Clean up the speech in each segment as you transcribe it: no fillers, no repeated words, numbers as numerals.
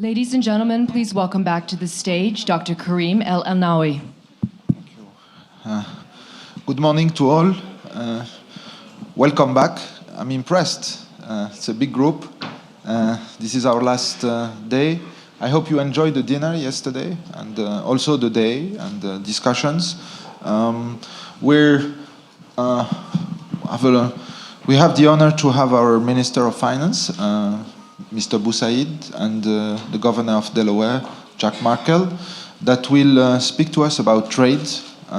Ladies and gentlemen, please welcome back to the stage Dr. Karim El Alnawi. Thank you. Good morning to all. Welcome back. I'm impressed. It's a big group. This is our last day. I hope you enjoyed the dinner yesterday and also the day and the discussions. We have the honor to have our Minister of Finance, Mr. Boussaid, and the Governor of Delaware, Jack Markell, that will speak to us about trade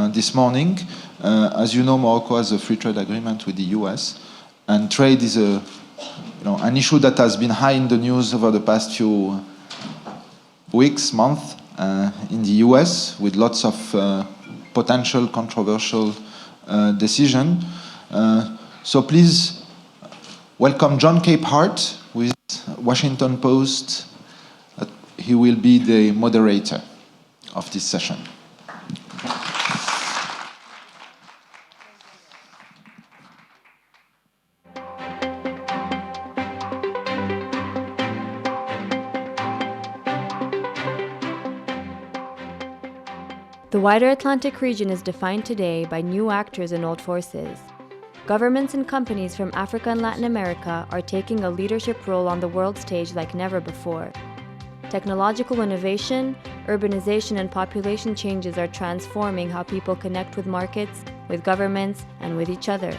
this morning. As you know, Morocco has a free trade agreement with the US, and trade is an issue that has been high in the news over the past few weeks, months, in the US, with lots of potential controversial decision. So please welcome John Capehart with Washington Post. He will be the moderator of this session. The wider Atlantic region is defined today by new actors and old forces. Governments and companies from Africa and Latin America are taking a leadership role on the world stage like never before. Technological innovation, urbanization, and population changes are transforming how people connect with markets, with governments, and with each other.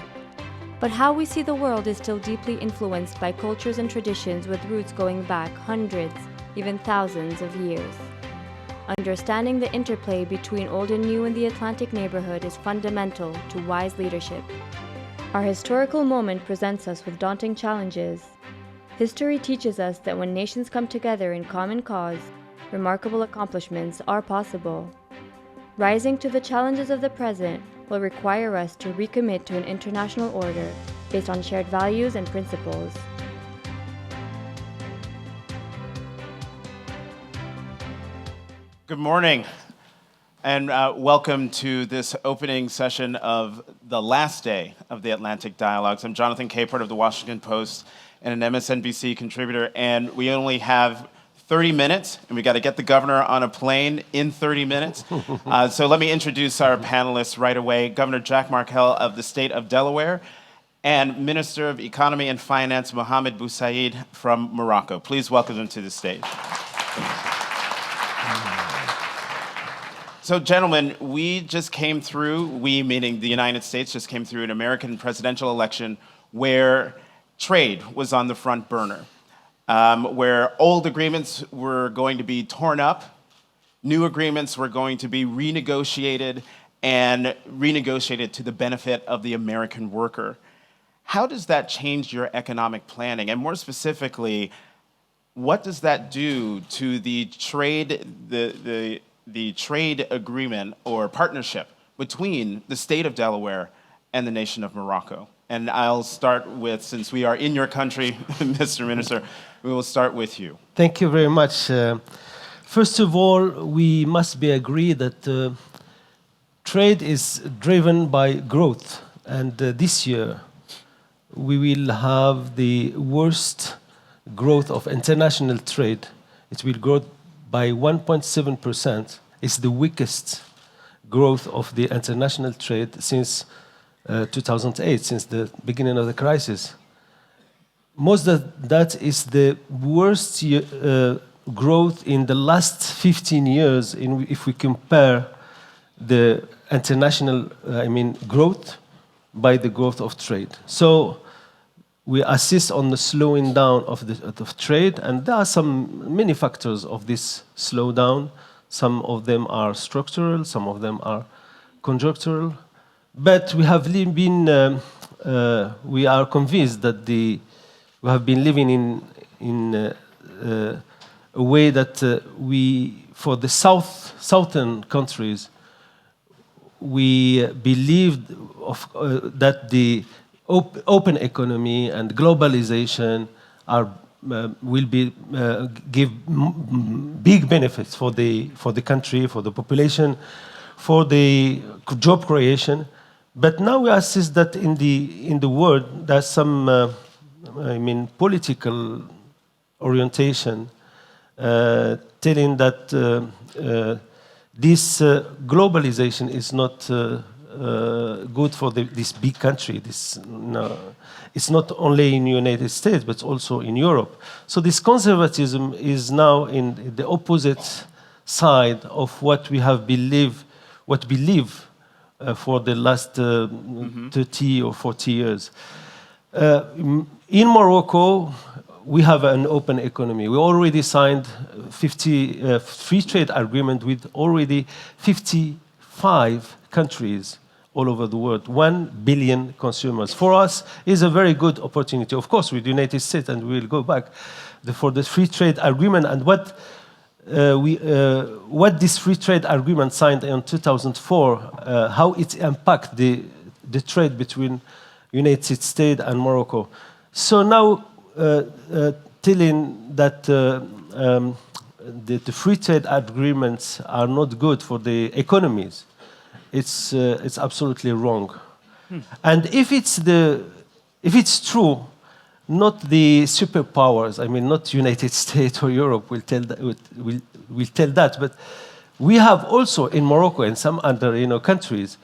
But how we see the world is still deeply influenced by cultures and traditions with roots going back hundreds, even thousands of years. Understanding the interplay between old and new in the Atlantic neighborhood is fundamental to wise leadership. Our historical moment presents us with daunting challenges. History teaches us that when nations come together in common cause, remarkable accomplishments are possible. Rising to the challenges of the present will require us to recommit to an international order based on shared values and principles. Good morning, and welcome to this opening session of the last day of the Atlantic Dialogues. I'm Jonathan Capehart of the Washington Post and an MSNBC contributor, and we only have 30 minutes, and we got to get the governor on a plane in 30 minutes. So let me introduce our panelists right away. Governor Jack Markell of the state of Delaware, and Minister of Economy and Finance Mohamed Boussaid from Morocco. Please welcome them to the stage. So, gentlemen, we meaning the United States, just came through an American presidential election where trade was on the front burner, where old agreements were going to be torn up, new agreements were going to be renegotiated, and renegotiated to the benefit of the American worker. How does that change your economic planning? And more specifically, what does that do to the trade agreement or partnership between the state of Delaware and the nation of Morocco? And I'll start with, since we are in your country, Mr. Minister, we will start with you. Thank you very much. First of all, we must be agreed that trade is driven by growth. And this year, we will have the worst growth of international trade. It will grow by 1.7%. It's the weakest growth of the international trade since 2008, since the beginning of the crisis. Most of that is the worst growth in the last 15 years if we compare the international growth by the growth of trade. So we assist on the slowing down of trade, and there are many factors of this slowdown. Some of them are structural, some of them are conjunctural. But we are convinced that we have been living in a way that for the southern countries, we believed that the open economy and globalization will give big benefits for the country, for the population, for the job creation. But now we assist that in the world there's some political orientation telling that this globalization is not good for this big country. It's not only in the United States, but also in Europe. So this conservatism is now in the opposite side of what we have believe for the last 30 or 40 years. In Morocco, we have an open economy. We already signed 50 free trade agreement with already 55 countries all over the world, 1 billion consumers. For us, is a very good opportunity. Of course, with the United States, and we will go back for the free trade agreement. And what this free trade agreement signed in 2004, how it impact the trade between United States and Morocco. So now, telling that the free trade agreements are not good for the economies, it's absolutely wrong. And if it's true, not the superpowers, I mean, not United States or Europe will tell that, but we have also in Morocco and some other countries,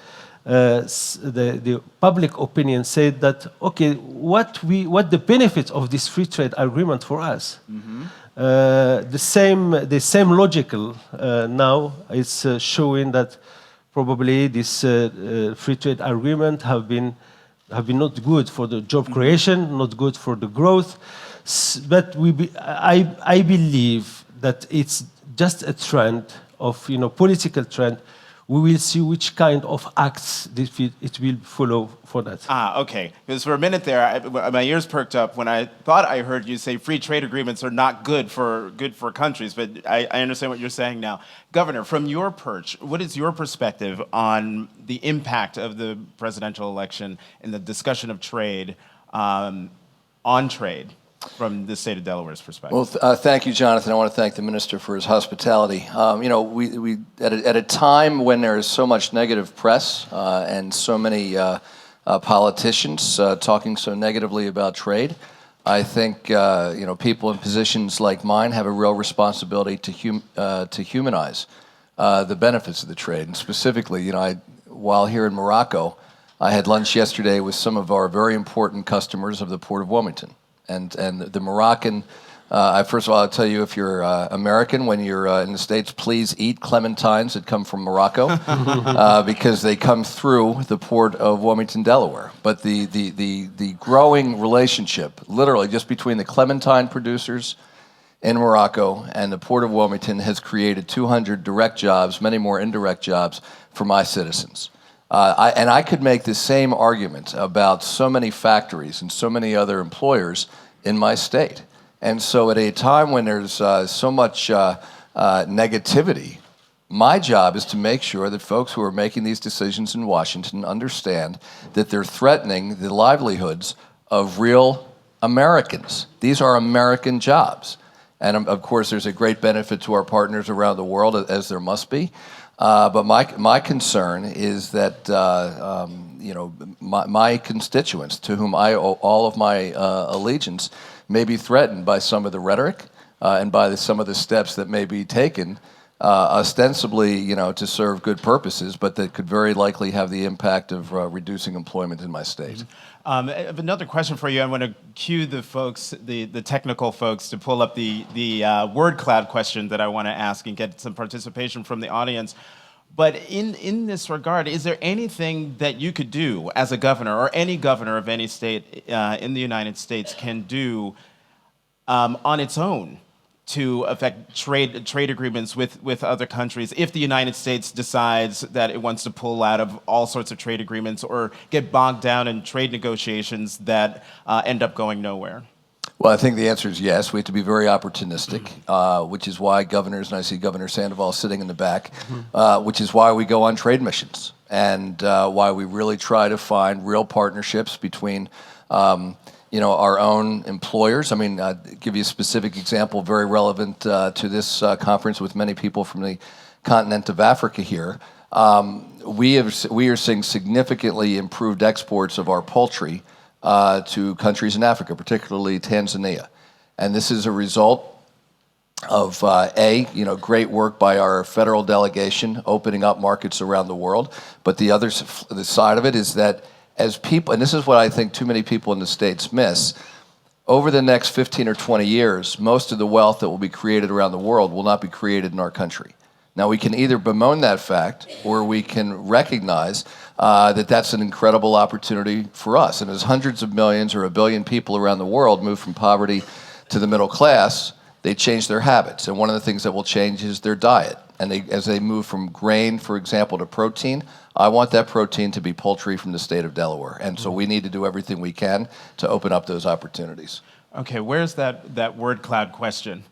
the public opinion said that, okay, what the benefit of this free trade agreement for us? The same logical now is showing that probably this free trade agreement have been not good for the job creation, not good for the growth. But I believe that it's just a trend of political trend. We will see which kind of acts it will follow for that. Okay. Because for a minute there, my ears perked up when I thought I heard you say free trade agreements are not good for countries, but I understand what you're saying now. Governor, from your perch, what is your perspective on the impact of the presidential election in the discussion of trade, on trade, from the state of Delaware's perspective? Well, thank you, Jonathan. I want to thank the minister for his hospitality. We at a time when there is so much negative press and so many politicians talking so negatively about trade, I think people in positions like mine have a real responsibility to humanize the benefits of the trade. And specifically, while here in Morocco, I had lunch yesterday with some of our very important customers of the Port of Wilmington. And the Moroccan, first of all, I'll tell you, if you're American, when you're in the States, please eat clementines that come from Morocco because they come through the Port of Wilmington, Delaware. But the growing relationship, literally just between the clementine producers in Morocco and the Port of Wilmington, has created 200 direct jobs, many more indirect jobs for my citizens. And I could make the same argument about so many factories and so many other employers in my state. And so at a time when there's so much negativity, my job is to make sure that folks who are making these decisions in Washington understand that they're threatening the livelihoods of real Americans. These are American jobs. And of course, there's a great benefit to our partners around the world, as there must be. But my concern is that my constituents, to whom I owe all of my allegiance, may be threatened by some of the rhetoric and by some of the steps that may be taken, ostensibly, to serve good purposes, but that could very likely have the impact of reducing employment in my state. I have another question for you. I want to cue the folks, the technical folks, to pull up the word cloud question that I want to ask and get some participation from the audience. But in this regard, is there anything that you could do as a governor, or any governor of any state in the United States can do on its own to affect trade agreements with other countries if the United States decides that it wants to pull out of all sorts of trade agreements or get bogged down in trade negotiations that end up going nowhere? Well, I think the answer is yes. We have to be very opportunistic, which is why governors, and I see Governor Sandoval sitting in the back, which is why we go on trade missions and why we really try to find real partnerships between our own employers. I mean, I'll give you a specific example, very relevant to this conference with many people from the continent of Africa here. We are seeing significantly improved exports of our poultry to countries in Africa, particularly Tanzania. And this is a result of great work by our federal delegation opening up markets around the world. But the side of it is that as people, and this is what I think too many people in the States miss, over the next 15 or 20 years, most of the wealth that will be created around the world will not be created in our country. Now, we can either bemoan that fact or we can recognize that that's an incredible opportunity for us. And as hundreds of millions or 1 billion people around the world move from poverty to the middle class, they change their habits. And one of the things that will change is their diet. And as they move from grain, for example, to protein, I want that protein to be poultry from the state of Delaware. And so we need to do everything we can to open up those opportunities. Okay, where's that word cloud question?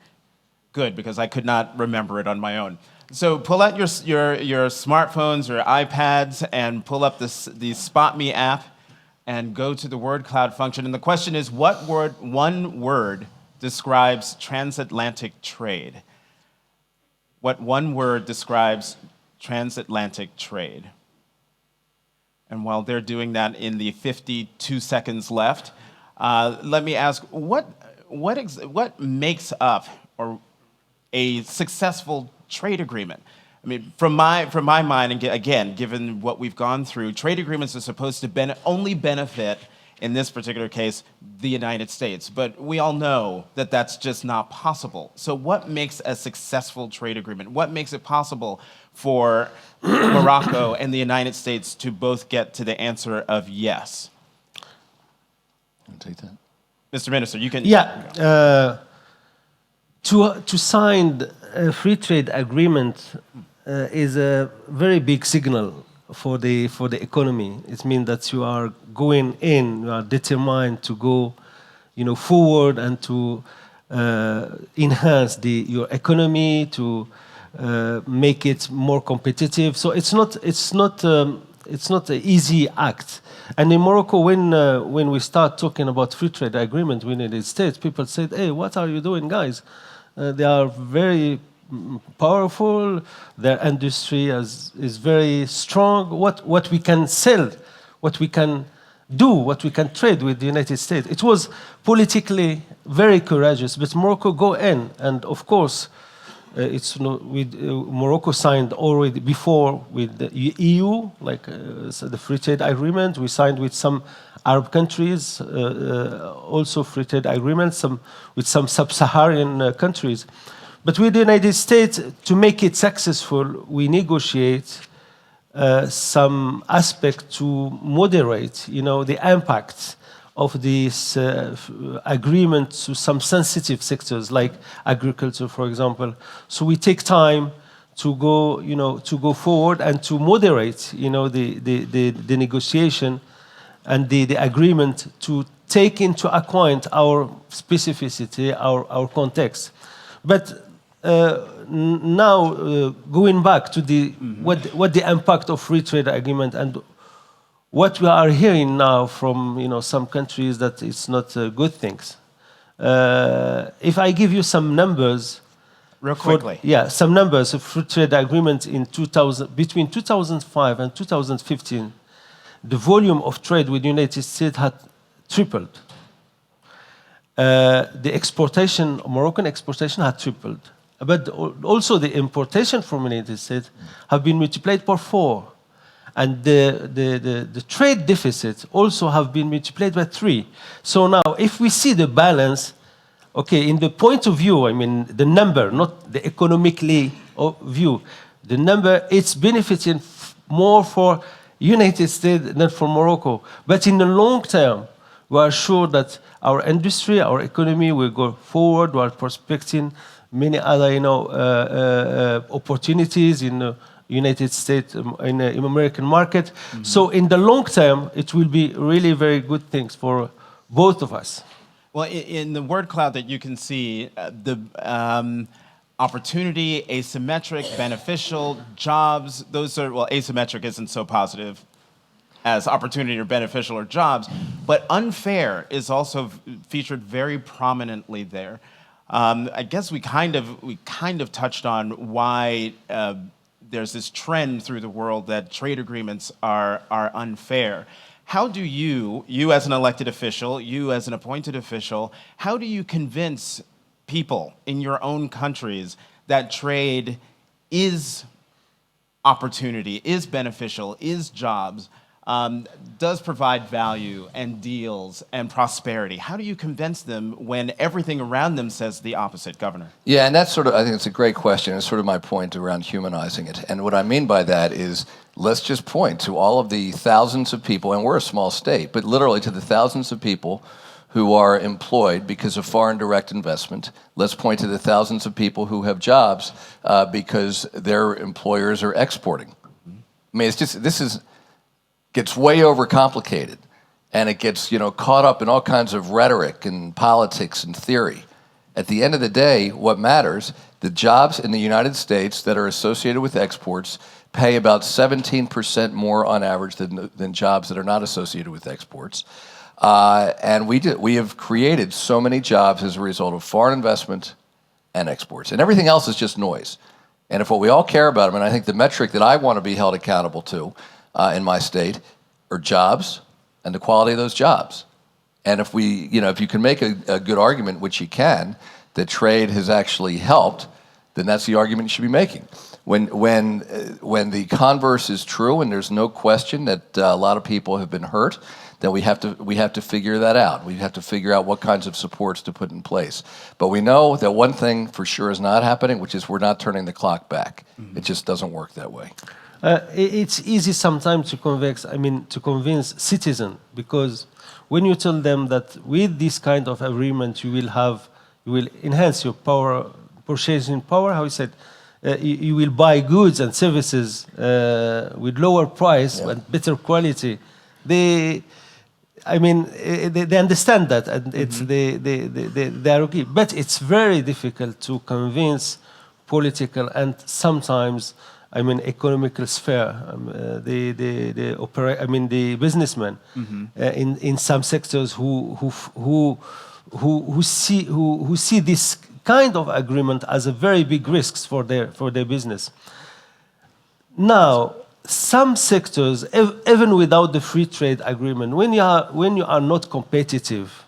Good, because I could not remember it on my own. So pull out your smartphones or iPads and pull up the Spot Me app and go to the word cloud function. And the question is, one word describes transatlantic trade? What one word describes transatlantic trade? And while they're doing that in the 52 seconds left, let me ask, what makes up a successful trade agreement? I mean, from my mind, and again, given what we've gone through, trade agreements are supposed to only benefit, in this particular case, the United States. But we all know that that's just not possible. So what makes a successful trade agreement? What makes it possible for Morocco and the United States to both get to the answer of yes? I'll take that. Mr. Minister, you can... Yeah. To sign a free trade agreement is a very big signal for the economy. It means that you are going in, you are determined to go, forward and to enhance your economy, to make it more competitive. So it's not an easy act. And in Morocco, when we start talking about free trade agreement with the United States, people said, "Hey, what are you doing, guys? They are very powerful. Their industry is very strong. What we can sell, what we can do, what we can trade with the United States." It was politically very courageous, but Morocco go in, and of course, Morocco signed already before with the EU, so the free trade agreement. We signed with some Arab countries, also free trade agreements, with some sub-Saharan countries. But with the United States, to make it successful, we negotiate some aspect to moderate, the impact of this agreement to some sensitive sectors like agriculture, for example. So we take time to go forward and to moderate, the negotiation and the agreement, to take into account our specificity, our context. But now, going back to what the impact of free trade agreement, and what we are hearing now from some countries, that it's not good things. If I give you some numbers, real quickly, some numbers of free trade agreement between 2005 and 2015, the volume of trade with the United States had tripled. The exportation, Moroccan exportation, had tripled. But also the importation from the United States have been multiplied by 4. And the trade deficit also have been multiplied by 3. So now, if we see the balance, in the point of view, the number, not the economically view, the number, it's benefiting more for United States than for Morocco. But in the long term, we are sure that our industry, our economy will go forward. We are prospecting many other, opportunities in the United States, in the American market. Mm-hmm. So in the long term, it will be really very good things for both of us. Well, in the word cloud that you can see, the opportunity, asymmetric, beneficial, jobs, those are, asymmetric isn't so positive as opportunity or beneficial or jobs, but unfair is also featured very prominently there. I guess we kind of touched on why there's this trend through the world that trade agreements are unfair. How do you as an elected official, you as an appointed official, how do you convince people in your own countries that trade is opportunity, is beneficial, is jobs, does provide value and deals and prosperity? How do you convince them when everything around them says the opposite, Governor? Yeah, and that's sort of, I think it's a great question. It's sort of my point around humanizing it. And what I mean by that is, let's just point to all of the thousands of people, and we're a small state, but literally to the thousands of people who are employed because of foreign direct investment. Let's point to the thousands of people who have jobs because their employers are exporting. I mean, it's just, gets way overcomplicated, and it gets, caught up in all kinds of rhetoric and politics and theory. At the end of the day, what matters, the jobs in the United States that are associated with exports pay about 17% more on average than jobs that are not associated with exports. And we have created so many jobs as a result of foreign investment and exports. And everything else is just noise. And if what we all care about, and I think the metric that I want to be held accountable to in my state are jobs and the quality of those jobs. And if if you can make a good argument, which you can, that trade has actually helped, then that's the argument you should be making. When the converse is true, and there's no question that a lot of people have been hurt, then we have to figure that out. We have to figure out what kinds of supports to put in place. But we know that one thing for sure is not happening, which is we're not turning the clock back. It just doesn't work that way. It's easy sometimes to convince citizens, because when you tell them that with this kind of agreement you will enhance your purchasing power, how you said, you will buy goods and services with lower price and better quality. They understand that, and they are okay. But it's very difficult to convince political and sometimes economical sphere, the businessmen in some sectors who see this kind of agreement as a very big risks for their business. Now, some sectors, even without the free trade agreement, when you are not competitive,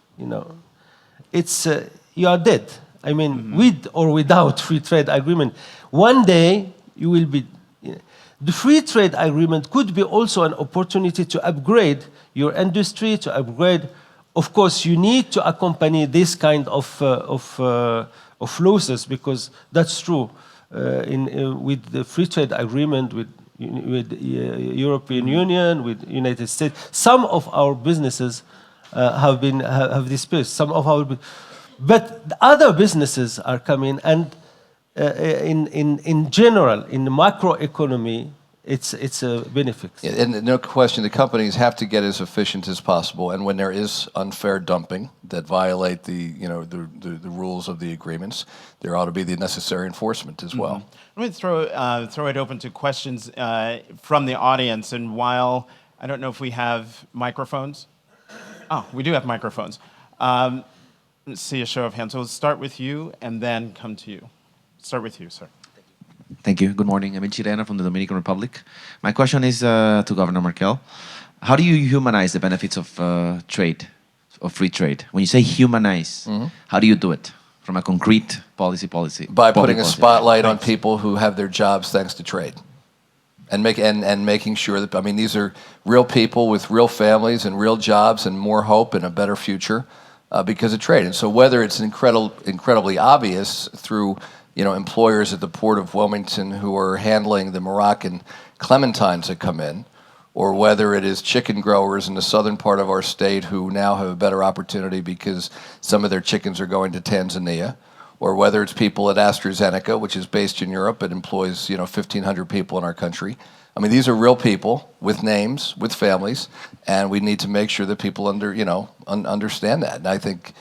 it's you are dead. With or without free trade agreement, one day you will be. The free trade agreement could be also an opportunity to upgrade your industry, to upgrade. Of course, you need to accompany this kind of losses, because that's true. With the free trade agreement with European Union, with United States, some of our businesses have dispersed. But the other businesses are coming, and in general, in the macroeconomy, it's a benefit. Yeah, and no question, the companies have to get as efficient as possible. And when there is unfair dumping that violate the rules of the agreements, there ought to be the necessary enforcement as well. Let me throw it open to questions from the audience. And while I don't know if we have microphones. Oh, we do have microphones. Let's see a show of hands. So let's start with you and then come to you. Start with you, sir. Thank you. Good morning. I'm Chirena from the Dominican Republic. My question is to Governor Markell. How do you humanize the benefits of trade, of free trade? When you say humanize, how do you do it from a concrete policy? By putting a spotlight on people who have their jobs thanks to trade. And making sure that, these are real people with real families and real jobs and more hope and a better future because of trade. And so whether it's incredibly obvious through employers at the port of Wilmington who are handling the Moroccan clementines that come in, or whether it is chicken growers in the southern part of our state who now have a better opportunity because some of their chickens are going to Tanzania, or whether it's people at AstraZeneca, which is based in Europe and employs 1,500 people in our country. These are real people with names, with families, and we need to make sure that people understand that. And I think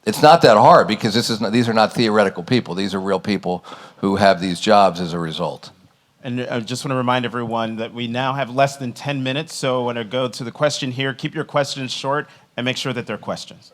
it's not that hard, because these are not theoretical people. These are real people who have these jobs as a result. And I just want to remind everyone that we now have less than 10 minutes, so I want to go to the question here. Keep your questions short and make sure that they're questions.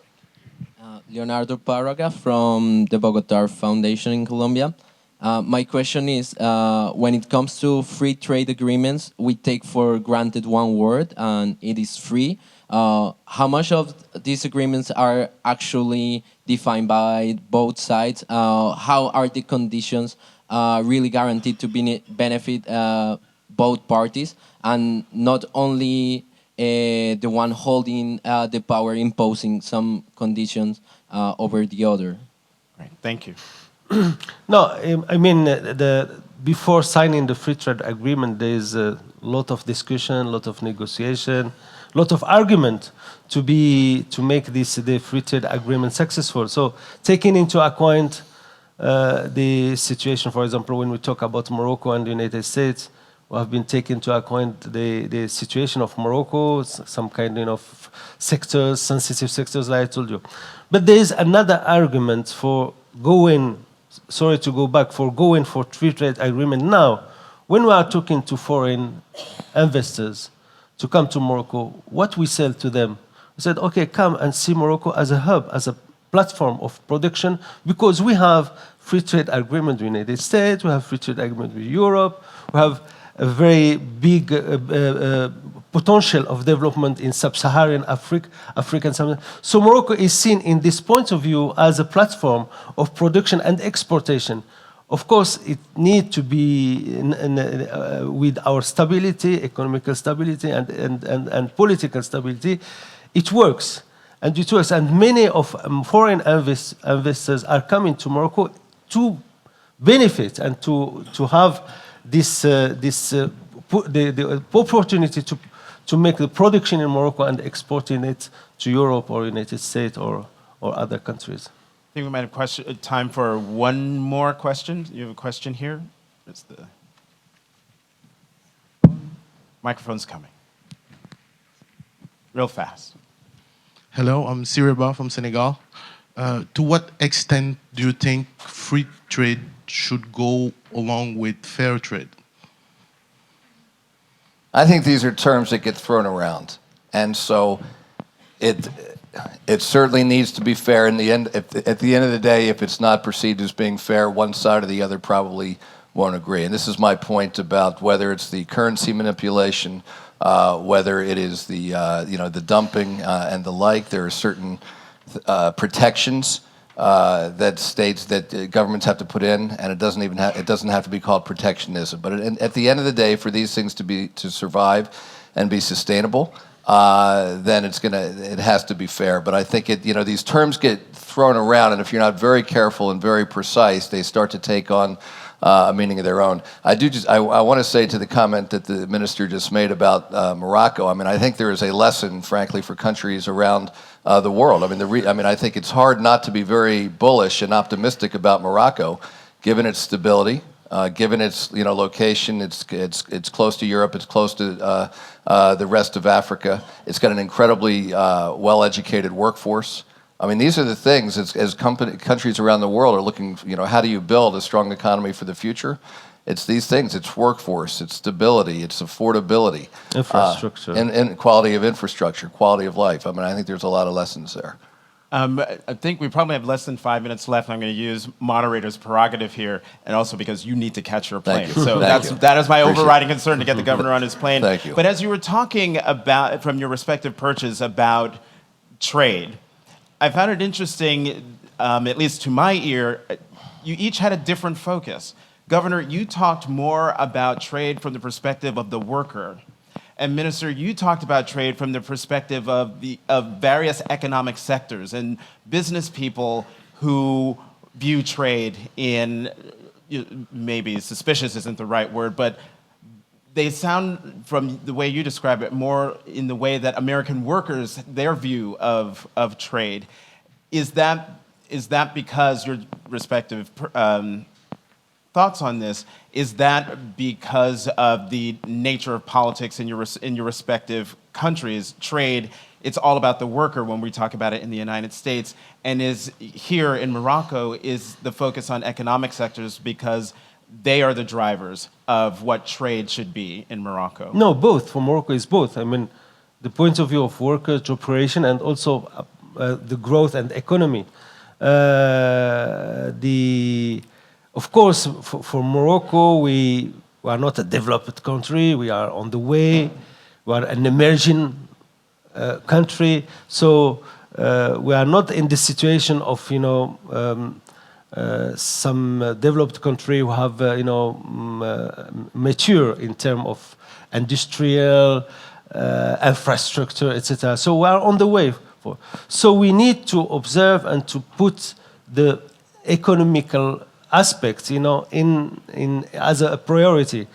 Leonardo Parraga from the Bogota Foundation in Colombia. My question is, when it comes to free trade agreements, we take for granted one word, and it is free. How much of these agreements are actually defined by both sides? How are the conditions really guaranteed to benefit both parties, and not only the one holding the power imposing some conditions over the other? Right. Thank you. No, I mean, before signing the free trade agreement, there is a lot of discussion, a lot of negotiation, a lot of argument to make the free trade agreement successful. So, taking into account the situation, for example, when we talk about Morocco and the United States, we have been taking into account the situation of Morocco, some kind of sectors, sensitive sectors, like I told you. But there is another argument for going. Sorry to go back, for going for free trade agreement now. When we are talking to foreign investors to come to Morocco, what we sell to them, we said, okay, come and see Morocco as a hub, as a platform of production, because we have free trade agreement with the United States, we have free trade agreement with Europe, we have a very big potential of development in sub-Saharan African. So Morocco is seen in this point of view as a platform of production and exportation. Of course, it needs to be with our stability, economical stability, and political stability. It works, and it works. And many of foreign investors are coming to Morocco to benefit and to have the opportunity to make the production in Morocco and exporting it to Europe or United States or other countries. I think we might have time for one more question. You have a question here? It's the microphone's coming. Real fast. Hello, I'm Siriba from Senegal. To what extent do you think free trade should go along with fair trade? I think these are terms that get thrown around, and so it certainly needs to be fair. In the end, at the end of the day, if it's not perceived as being fair, one side or the other probably won't agree. And this is my point about whether it's the currency manipulation, whether it is the the dumping and the like. There are certain protections that states that governments have to put in, and it doesn't have to be called protectionism. But at the end of the day, for these things to survive and be sustainable, then it has to be fair. But I think these terms get thrown around, and if you're not very careful and very precise, they start to take on a meaning of their own. I want to say to the comment that the minister just made about Morocco. I mean, I think there is a lesson, frankly, for countries around the world. I mean, I think it's hard not to be very bullish and optimistic about Morocco, given its stability, given its location. It's close to Europe. It's close to the rest of Africa. It's got an incredibly well-educated workforce. I mean, these are the things as countries around the world are looking. How do you build a strong economy for the future? It's these things. It's workforce. It's stability. It's affordability. Infrastructure. And quality of infrastructure, quality of life. I mean, I think there's a lot of lessons there. I think we probably have less than 5 minutes left. I'm going to use moderator's prerogative here, and also because you need to catch your plane. Thank you. So Thank you. that is my Appreciate overriding concern, to get the governor on his plane. Thank you. But as you were talking about, from your respective perches, about trade, I found it interesting, at least to my ear, you each had a different focus. Governor, you talked more about trade from the perspective of the worker. And Minister, you talked about trade from the perspective of various economic sectors and business people who view trade in, maybe suspicious isn't the right word, but they sound, from the way you describe it, more in the way that American workers, their view of trade. Is that because your respective thoughts on this, is that because of the nature of politics in your respective countries, trade, it's all about the worker when we talk about it in the United States, and is here in Morocco, is the focus on economic sectors because they are the drivers of what trade should be in Morocco? No, both. For Morocco, it's both. I mean, the point of view of workers, operation, and also the growth and economy. Of course, for Morocco, we are not a developed country. We are on the way. We are an emerging country. So we are not in the situation of, some developed country who have, mature in terms of industrial infrastructure, etc. So we are on the way. So we need to observe and to put the economical aspects, in as a priority.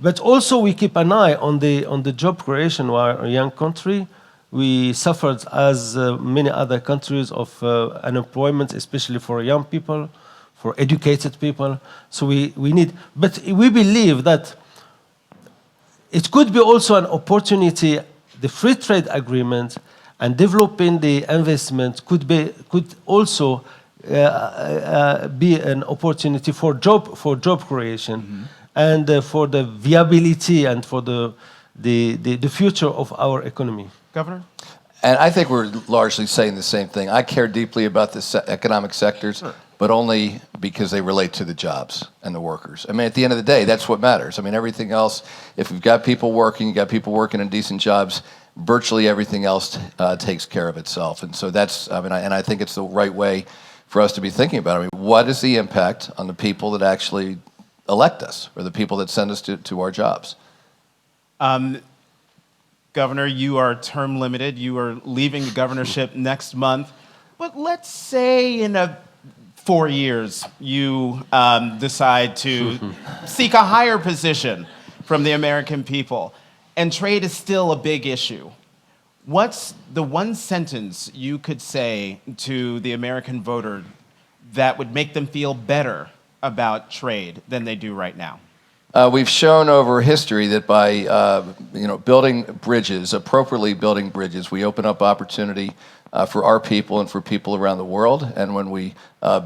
But also we keep an eye on the job creation. We are a young country. We suffered, as many other countries, of unemployment, especially for young people, for educated people. So we need, but we believe that it could be also an opportunity. The free trade agreement and developing the investment could also be an opportunity for job creation, and for the viability and for the future of our economy. Governor? And I think we're largely saying the same thing. I care deeply about the economic sectors, but only because they relate to the jobs and the workers. I mean, at the end of the day, that's what matters. I mean, everything else, if we've got people working, you got people working in decent jobs, virtually everything else takes care of itself. And so that's, I think it's the right way for us to be thinking about it. I mean, what is the impact on the people that actually elect us, or the people that send us to our jobs? Governor, you are term limited. You are leaving the governorship next month. But let's say in 4 years you decide to seek a higher position from the American people, and trade is still a big issue. What's the one sentence you could say to the American voter that would make them feel better about trade than they do right now? We've shown over history that by building bridges, appropriately building bridges, we open up opportunity for our people and for people around the world. And when we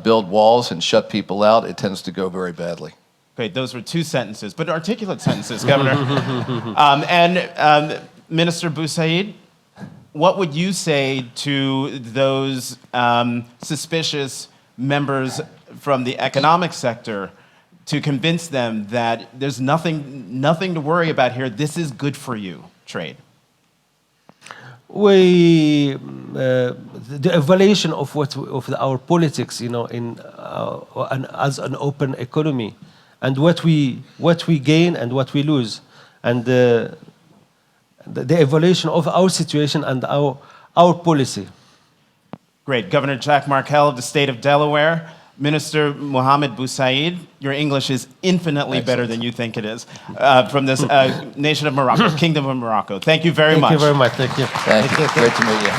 build walls and shut people out, it tends to go very badly. Okay, those were 2 sentences, but articulate sentences, Governor. Minister Boussaid, what would you say to those suspicious members from the economic sector to convince them that there's nothing to worry about here? This is good for you, trade. The evaluation of our politics, as an open economy, and what we gain and what we lose, and the evaluation of our situation and our policy. Great. Governor Jack Markell of the state of Delaware. Minister Mohamed Boussaid, your English is infinitely better than you think it is, from this nation of Morocco, Kingdom of Morocco. Thank you very much. Thank you very much. Thank you. Thank you. Great to meet you.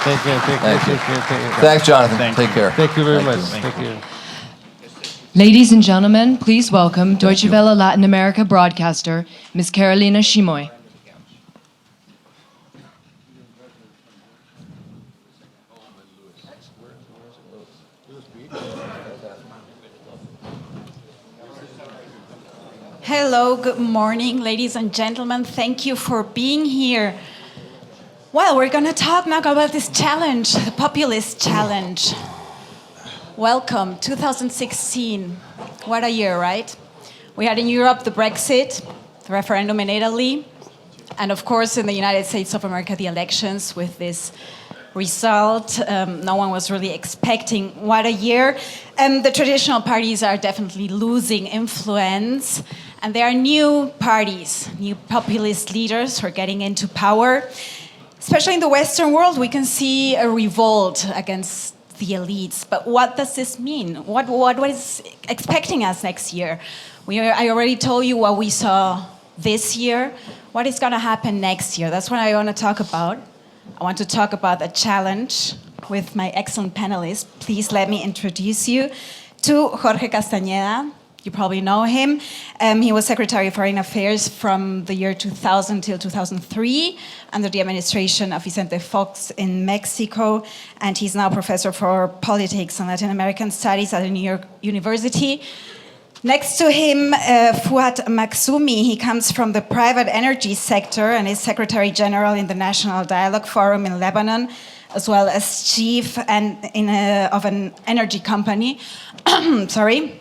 Thank you. Thanks, Jonathan. Take care. Thank you very much. Thank you. Ladies and gentlemen, please welcome Deutsche Welle Latin America broadcaster, Ms. Carolina Shimoy. Hello, good morning, ladies and gentlemen. Thank you for being here. Well, we're going to talk now about this challenge, the Populist challenge. Welcome, 2016. What a year, right? We had in Europe the Brexit, the referendum in Italy, and of course in the United States of America, the elections with this result. No one was really expecting. What a year. And the traditional parties are definitely losing influence. And there are new parties, new populist leaders who are getting into power. Especially in the Western world, we can see a revolt against the elites. But what does this mean? What is expecting us next year? I already told you what we saw this year. What is going to happen next year? That's what I want to talk about. I want to talk about a challenge with my excellent panelists. Please let me introduce you to Jorge Castañeda. You probably know him. He was Secretary of Foreign Affairs from the year 2000 till 2003 under the administration of Vicente Fox in Mexico. And he's now Professor for Politics and Latin American Studies at New York University. Next to him, Fuad Maksumi. He comes from the private energy sector and is Secretary General in the National Dialogue Forum in Lebanon, as well as chief of an energy company. Sorry.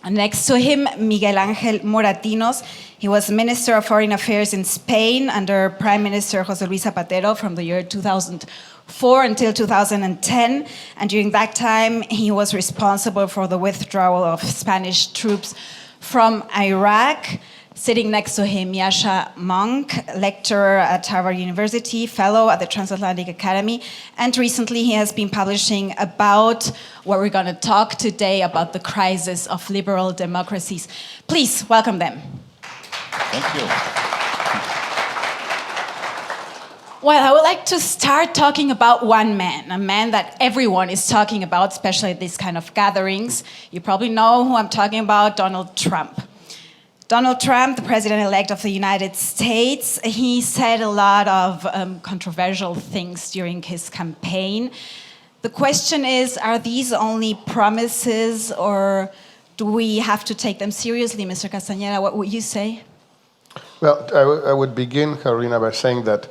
And next to him, Miguel Ángel Moratinos. He was Minister of Foreign Affairs in Spain under Prime Minister José Luis Zapatero from the year 2004 until 2010. And during that time, he was responsible for the withdrawal of Spanish troops from Iraq. Sitting next to him, Yasha Monk, lecturer at Harvard University, fellow at the Transatlantic Academy, and recently he has been publishing about what we're going to talk today about the crisis of liberal democracies. Please welcome them. Thank you. Well, I would like to start talking about one man, a man that everyone is talking about, especially at these kind of gatherings. You probably know who I'm talking about, Donald Trump. Donald Trump, the president-elect of the United States, he said a lot of controversial things during his campaign. The question is, are these only promises or do we have to take them seriously? Mr. Castañeda, what would you say? Well, I would begin, Carolina, by saying that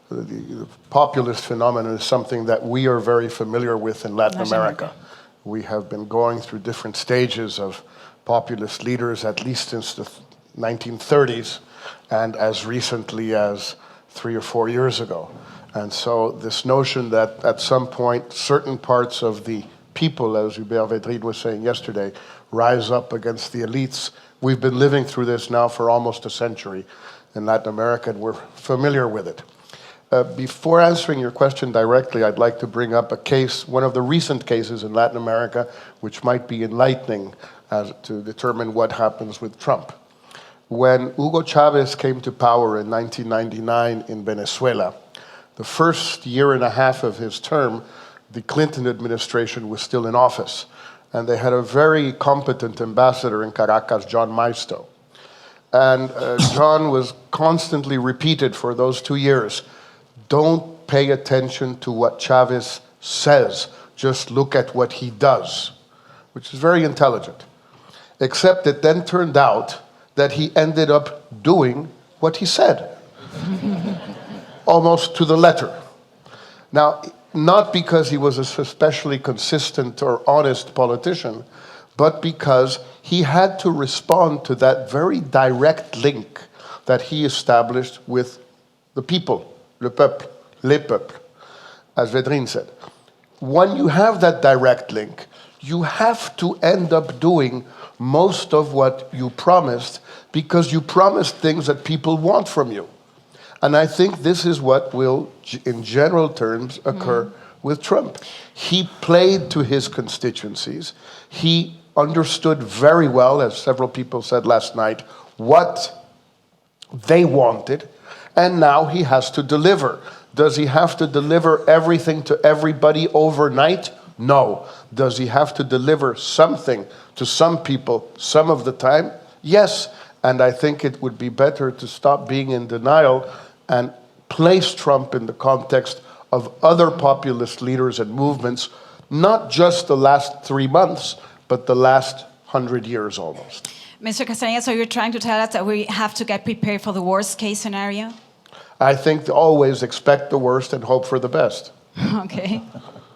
the populist phenomenon is something that we are very familiar with in Latin America. We have been going through different stages of populist leaders, at least since the 1930s, and as recently as 3 or 4 years ago. And so this notion that at some point certain parts of the people, as Hubert Védrine was saying yesterday, rise up against the elites, we've been living through this now for almost a century in Latin America, and we're familiar with it. Before answering your question directly, I'd like to bring up a case, one of the recent cases in Latin America, which might be enlightening to determine what happens with Trump. When Hugo Chavez came to power in 1999 in Venezuela, the first year and a half of his term, the Clinton administration was still in office. And they had a very competent ambassador in Caracas, John Maisto. And John was constantly repeated for those 2 years, don't pay attention to what Chavez says, just look at what he does, which is very intelligent. Except it then turned out that he ended up doing what he said, almost to the letter. Now, not because he was a especially consistent or honest politician, but because he had to respond to that very direct link that he established with the people, le peuple, les peuples, as Védrine said. When you have that direct link, you have to end up doing most of what you promised because you promised things that people want from you. And I think this is what will, in general terms, occur with Trump. He played to his constituencies. He understood very well, as several people said last night, what they wanted, and now he has to deliver. Does he have to deliver everything to everybody overnight? No. Does he have to deliver something to some people some of the time? Yes. And I think it would be better to stop being in denial and place Trump in the context of other populist leaders and movements, not just the last 3 months, but the last 100 years almost. Mr. Castañeda, so you're trying to tell us that we have to get prepared for the worst case scenario? I think to always expect the worst and hope for the best. Okay.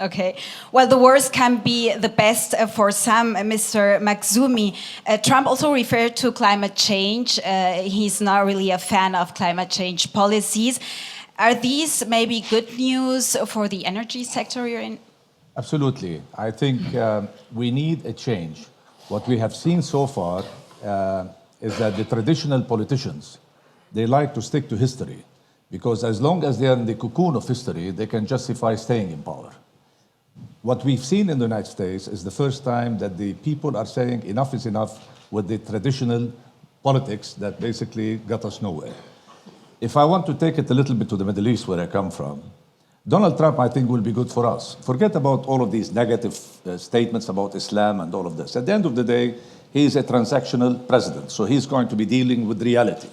Okay. Well, the worst can be the best for some, Mr. Makhzoumi. Trump also referred to climate change. He's not really a fan of climate change policies. Are these maybe good news for the energy sector you're in? Absolutely. I think we need a change. What we have seen so far is that the traditional politicians, they like to stick to history because as long as they are in the cocoon of history, they can justify staying in power. What we've seen in the United States is the first time that the people are saying enough is enough with the traditional politics that basically got us nowhere. If I want to take it a little bit to the Middle East where I come from, Donald Trump, I think, will be good for us. Forget about all of these negative statements about Islam and all of this. At the end of the day, he is a transactional president, so he's going to be dealing with reality.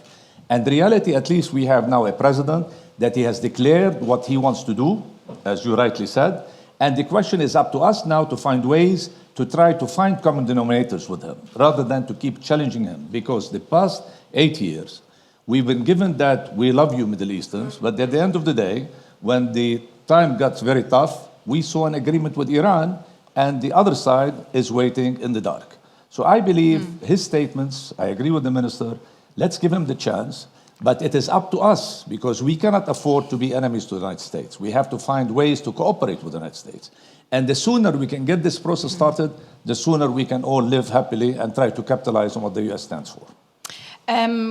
And reality, at least we have now a president that he has declared what he wants to do, as you rightly said, and the question is up to us now to find ways to try to find common denominators with him, rather than to keep challenging him, because the past 8 years, we've been given that we love you Middle Easterns, but at the end of the day, when the time got very tough, we saw an agreement with Iran, and the other side is waiting in the dark. So I believe his statements, I agree with the minister, let's give him the chance, but it is up to us because we cannot afford to be enemies to the United States. We have to find ways to cooperate with the United States. And the sooner we can get this process started, the sooner we can all live happily and try to capitalize on what the US stands for.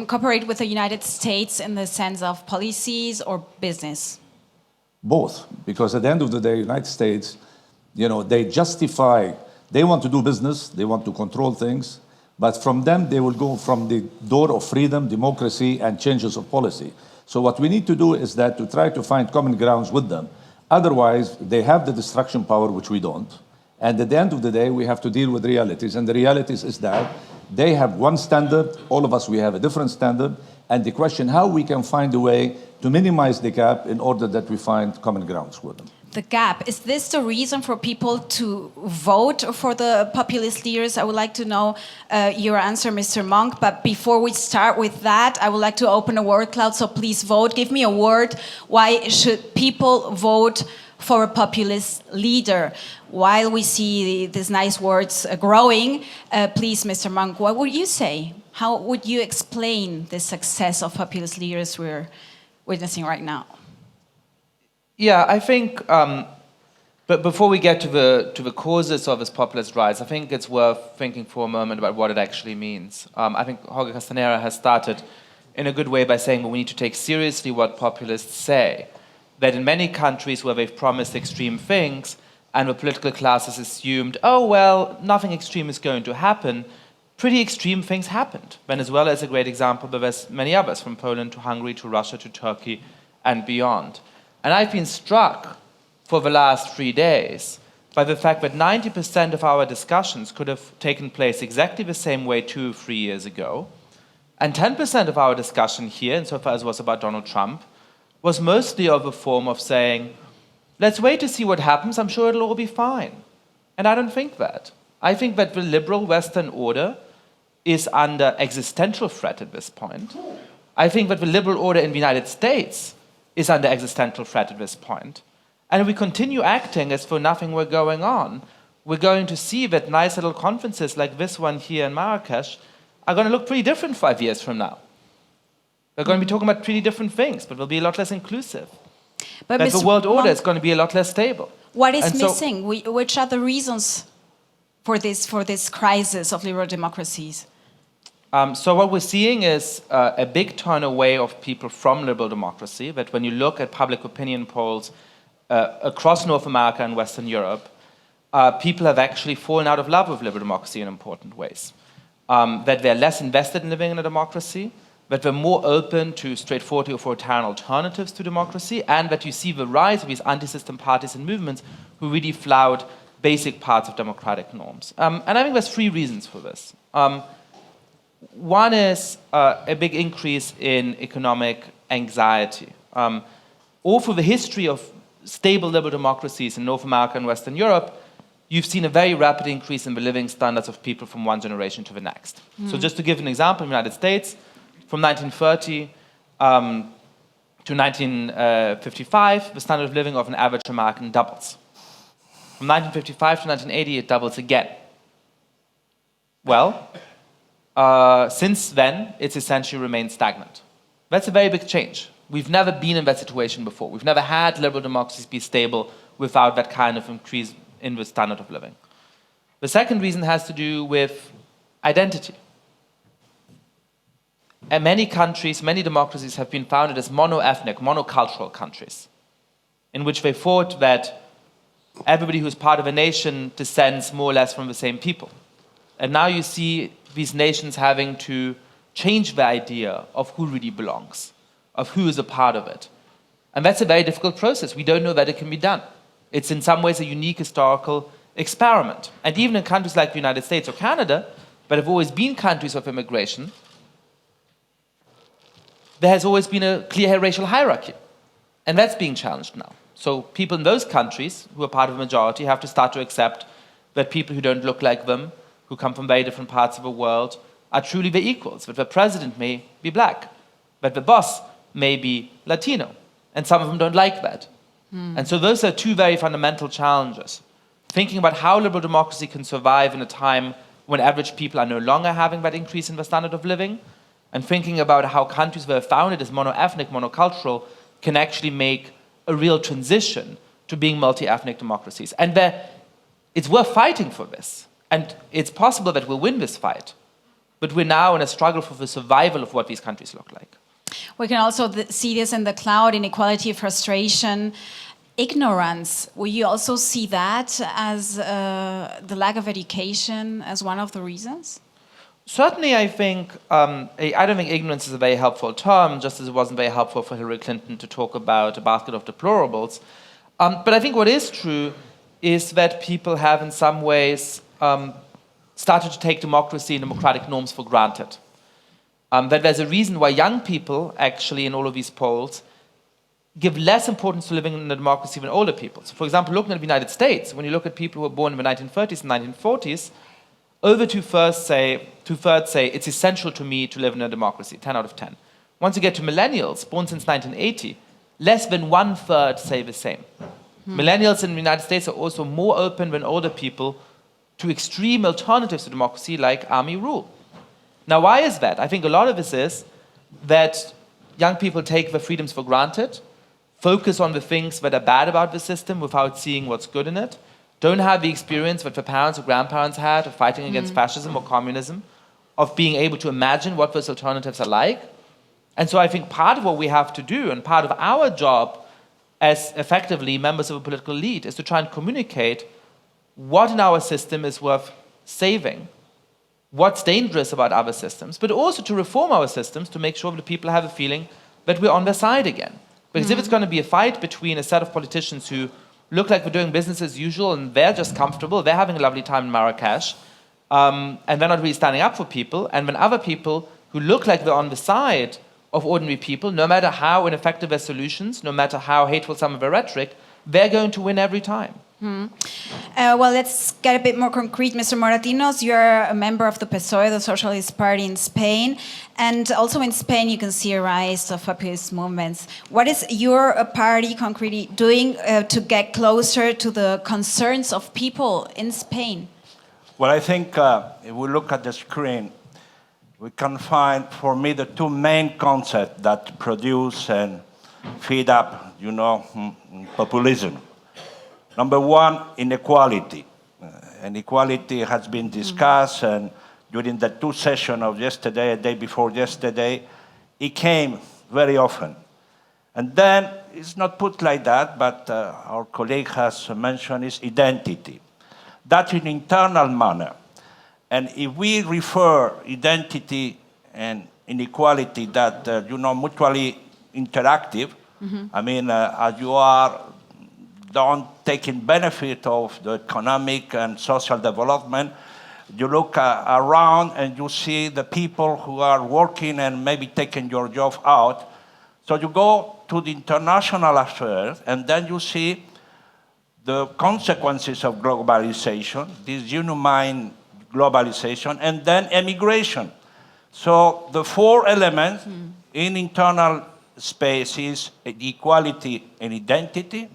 Cooperate with the United States in the sense of policies or business? Both, because at the end of the day, United States, they justify, they want to do business, they want to control things, but from them they will go from the door of freedom, democracy, and changes of policy. So what we need to do is that to try to find common grounds with them. Otherwise, they have the destruction power, which we don't. And at the end of the day, we have to deal with realities. And the realities is that they have one standard, all of us, we have a different standard. And the question, how we can find a way to minimize the gap in order that we find common grounds with them. The gap, is this the reason for people to vote for the populist leaders? I would like to know your answer, Mr. Monk. But before we start with that, I would like to open a word cloud, so please vote. Give me a word. Why should people vote for a populist leader? While we see these nice words growing, please, Mr. Monk, what would you say? How would you explain the success of populist leaders we're witnessing right now? Yeah, I think, but before we get to the causes of this populist rise, I think it's worth thinking for a moment about what it actually means. I think Jorge Castanera has started in a good way by saying that we need to take seriously what populists say, that in many countries where they've promised extreme things and the political class has assumed, oh, well, nothing extreme is going to happen, pretty extreme things happened. Venezuela is a great example, but there's many others, from Poland to Hungary to Russia to Turkey and beyond. And I've been struck for the last 3 days by the fact that 90% of our discussions could have taken place exactly the same way 2 or 3 years ago. And 10% of our discussion here, insofar as it was about Donald Trump, was mostly of a form of saying, let's wait to see what happens, I'm sure it'll all be fine. And I don't think that. I think that the liberal Western order is under existential threat at this point. I think that the liberal order in the United States is under existential threat at this point. And if we continue acting as though nothing were going on, we're going to see that nice little conferences like this one here in Marrakesh are going to look pretty different 5 years from now. They're going to be talking about pretty different things, but they'll be a lot less inclusive. But that the world order is going to be a lot less stable. What is missing? Which are the reasons for this crisis of liberal democracies? So what we're seeing is a big turn away of people from liberal democracy, that when you look at public opinion polls across North America and Western Europe, people have actually fallen out of love with liberal democracy in important ways. That they're less invested in living in a democracy, that they're more open to straightforward authoritarian alternatives to democracy, and that you see the rise of these anti-system parties and movements who really flout basic parts of democratic norms. And I think there's 3 reasons for this. One is a big increase in economic anxiety. All through the history of stable liberal democracies in North America and Western Europe, you've seen a very rapid increase in the living standards of people from one generation to the next. So just to give an example, in the United States, from 1930 to 1955, the standard of living of an average American doubles. From 1955 to 1980, it doubles again. Well, since then, it's essentially remained stagnant. That's a very big change. We've never been in that situation before. We've never had liberal democracies be stable without that kind of increase in the standard of living. The second reason has to do with identity. And many countries, many democracies have been founded as mono-ethnic, monocultural countries, in which they thought that everybody who's part of a nation descends more or less from the same people. And now you see these nations having to change the idea of who really belongs, of who is a part of it. And that's a very difficult process. We don't know that it can be done. It's in some ways a unique historical experiment. And even in countries like the United States or Canada, that have always been countries of immigration, there has always been a clear racial hierarchy. And that's being challenged now. So people in those countries, who are part of a majority, have to start to accept that people who don't look like them, who come from very different parts of the world, are truly their equals, that the president may be black, that the boss may be Latino, and some of them don't like that. And so those are 2 very fundamental challenges. Thinking about how liberal democracy can survive in a time when average people are no longer having that increase in the standard of living, and thinking about how countries that are founded as mono-ethnic, monocultural, can actually make a real transition to being multi-ethnic democracies. And it's worth fighting for this. And it's possible that we'll win this fight. But we're now in a struggle for the survival of what these countries look like. We can also see this in the cloud: inequality, frustration, ignorance. Will you also see that as the lack of education as one of the reasons? Certainly, I think, I don't think ignorance is a very helpful term, just as it wasn't very helpful for Hillary Clinton to talk about a basket of deplorables. But I think what is true is that people have in some ways started to take democracy and democratic norms for granted. That there's a reason why young people, actually, in all of these polls, give less importance to living in a democracy than older people. So, for example, looking at the United States, when you look at people who were born in the 1930s and 1940s, over two-thirds say it's essential to me to live in a democracy, 10 out of 10. Once you get to millennials, born since 1980, less than one-third say the same. Millennials in the United States are also more open than older people to extreme alternatives to democracy like army rule. Now, why is that? I think a lot of this is that young people take the freedoms for granted, focus on the things that are bad about the system without seeing what's good in it, don't have the experience that their parents or grandparents had of fighting against fascism or communism, of being able to imagine what those alternatives are like. And so I think part of what we have to do, and part of our job as effectively members of a political elite, is to try and communicate what in our system is worth saving, what's dangerous about other systems, but also to reform our systems to make sure that people have a feeling that we're on their side again. Because if it's going to be a fight between a set of politicians who look like we're doing business as usual and they're just comfortable, they're having a lovely time in Marrakesh, and they're not really standing up for people, and when other people who look like they're on the side of ordinary people, no matter how ineffective their solutions, no matter how hateful some of their rhetoric, they're going to win every time. Well, let's get a bit more concrete. Mr. Moratinos, you're a member of the PSOE, the Socialist Party in Spain, and also in Spain you can see a rise of populist movements. What is your party concretely doing to get closer to the concerns of people in Spain? Well, I think if we look at the screen, we can find, for me, the two main concepts that produce and feed up, populism. Number one, inequality. Inequality has been discussed, and during the two sessions of yesterday, a day before yesterday, it came very often. And then, it's not put like that, but our colleague has mentioned, is identity. That's an internal manner. And if we refer identity and inequality that, mutually interactive, I mean, as you are taking benefit of the economic and social development, you look around and you see the people who are working and maybe taking your job out. So you go to the international affairs, and then you see the consequences of globalization, this inhumane globalization, and then emigration. So the four elements in internal space is equality and identity,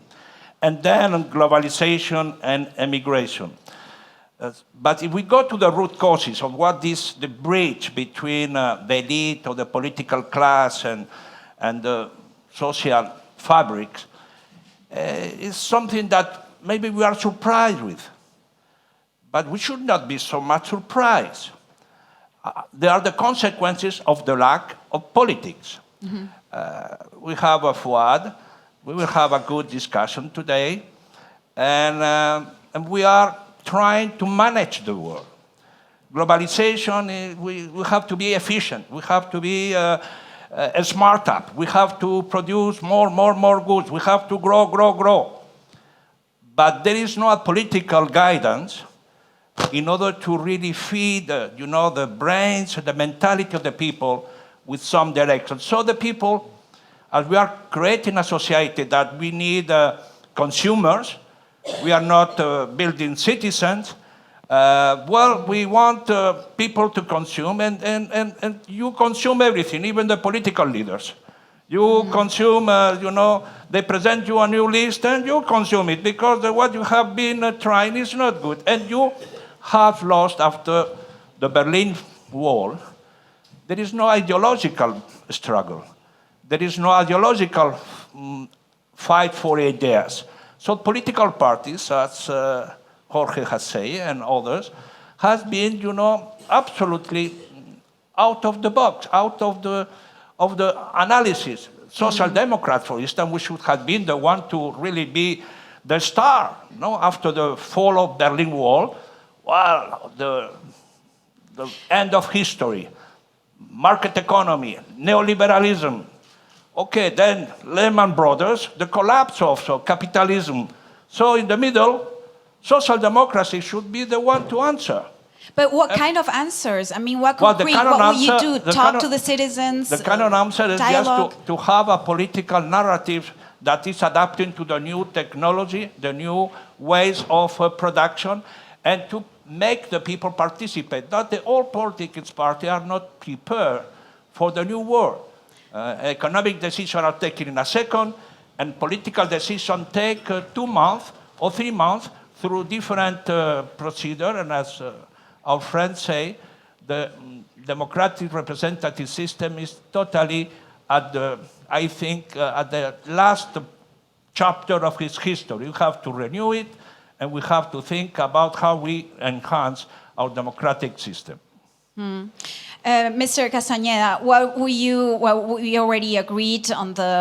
and then globalization and emigration. But if we go to the root causes of what is the bridge between the elite or the political class and the social fabrics, is something that maybe we are surprised with. But we should not be so much surprised. They are the consequences of the lack of politics. We have a Fuad. We will have a good discussion today, and we are trying to manage the world. Globalization, we have to be efficient. We have to be a startup. We have to produce more goods. We have to grow. But there is no political guidance in order to really feed, the brains, the mentality of the people with some direction. So the people, as we are creating a society that we need consumers, we are not building citizens. We want people to consume, and you consume everything, even the political leaders. You consume, they present you a new list, and you consume it, because what you have been trying is not good. And you have lost, after the Berlin Wall, there is no ideological struggle. There is no ideological fight for ideas. So political parties, as Jorge has said, and others, has been, absolutely out of the box, out of the analysis. Social Democrats, for instance, we should have been the one to really be the star. After the fall of Berlin Wall, well, the end of history, market economy, neoliberalism. Okay, then Lehman Brothers, the collapse of capitalism. So in the middle, social democracy should be the one to answer. But what kind of answers? I mean, what concrete, what will you do? Talk to the citizens? The kind of answer is dialogue? just to have a political narrative that is adapting to the new technology, the new ways of production, and to make the people participate. Not the old politics party are not prepared for the new world. Economic decisions are taken in a second, and political decisions take 2 months or 3 months through different procedures. And as our friends say, the democratic representative system is totally at the last chapter of its history. We have to renew it, and we have to think about how we enhance our democratic system. Mr. Castañeda, we already agreed on the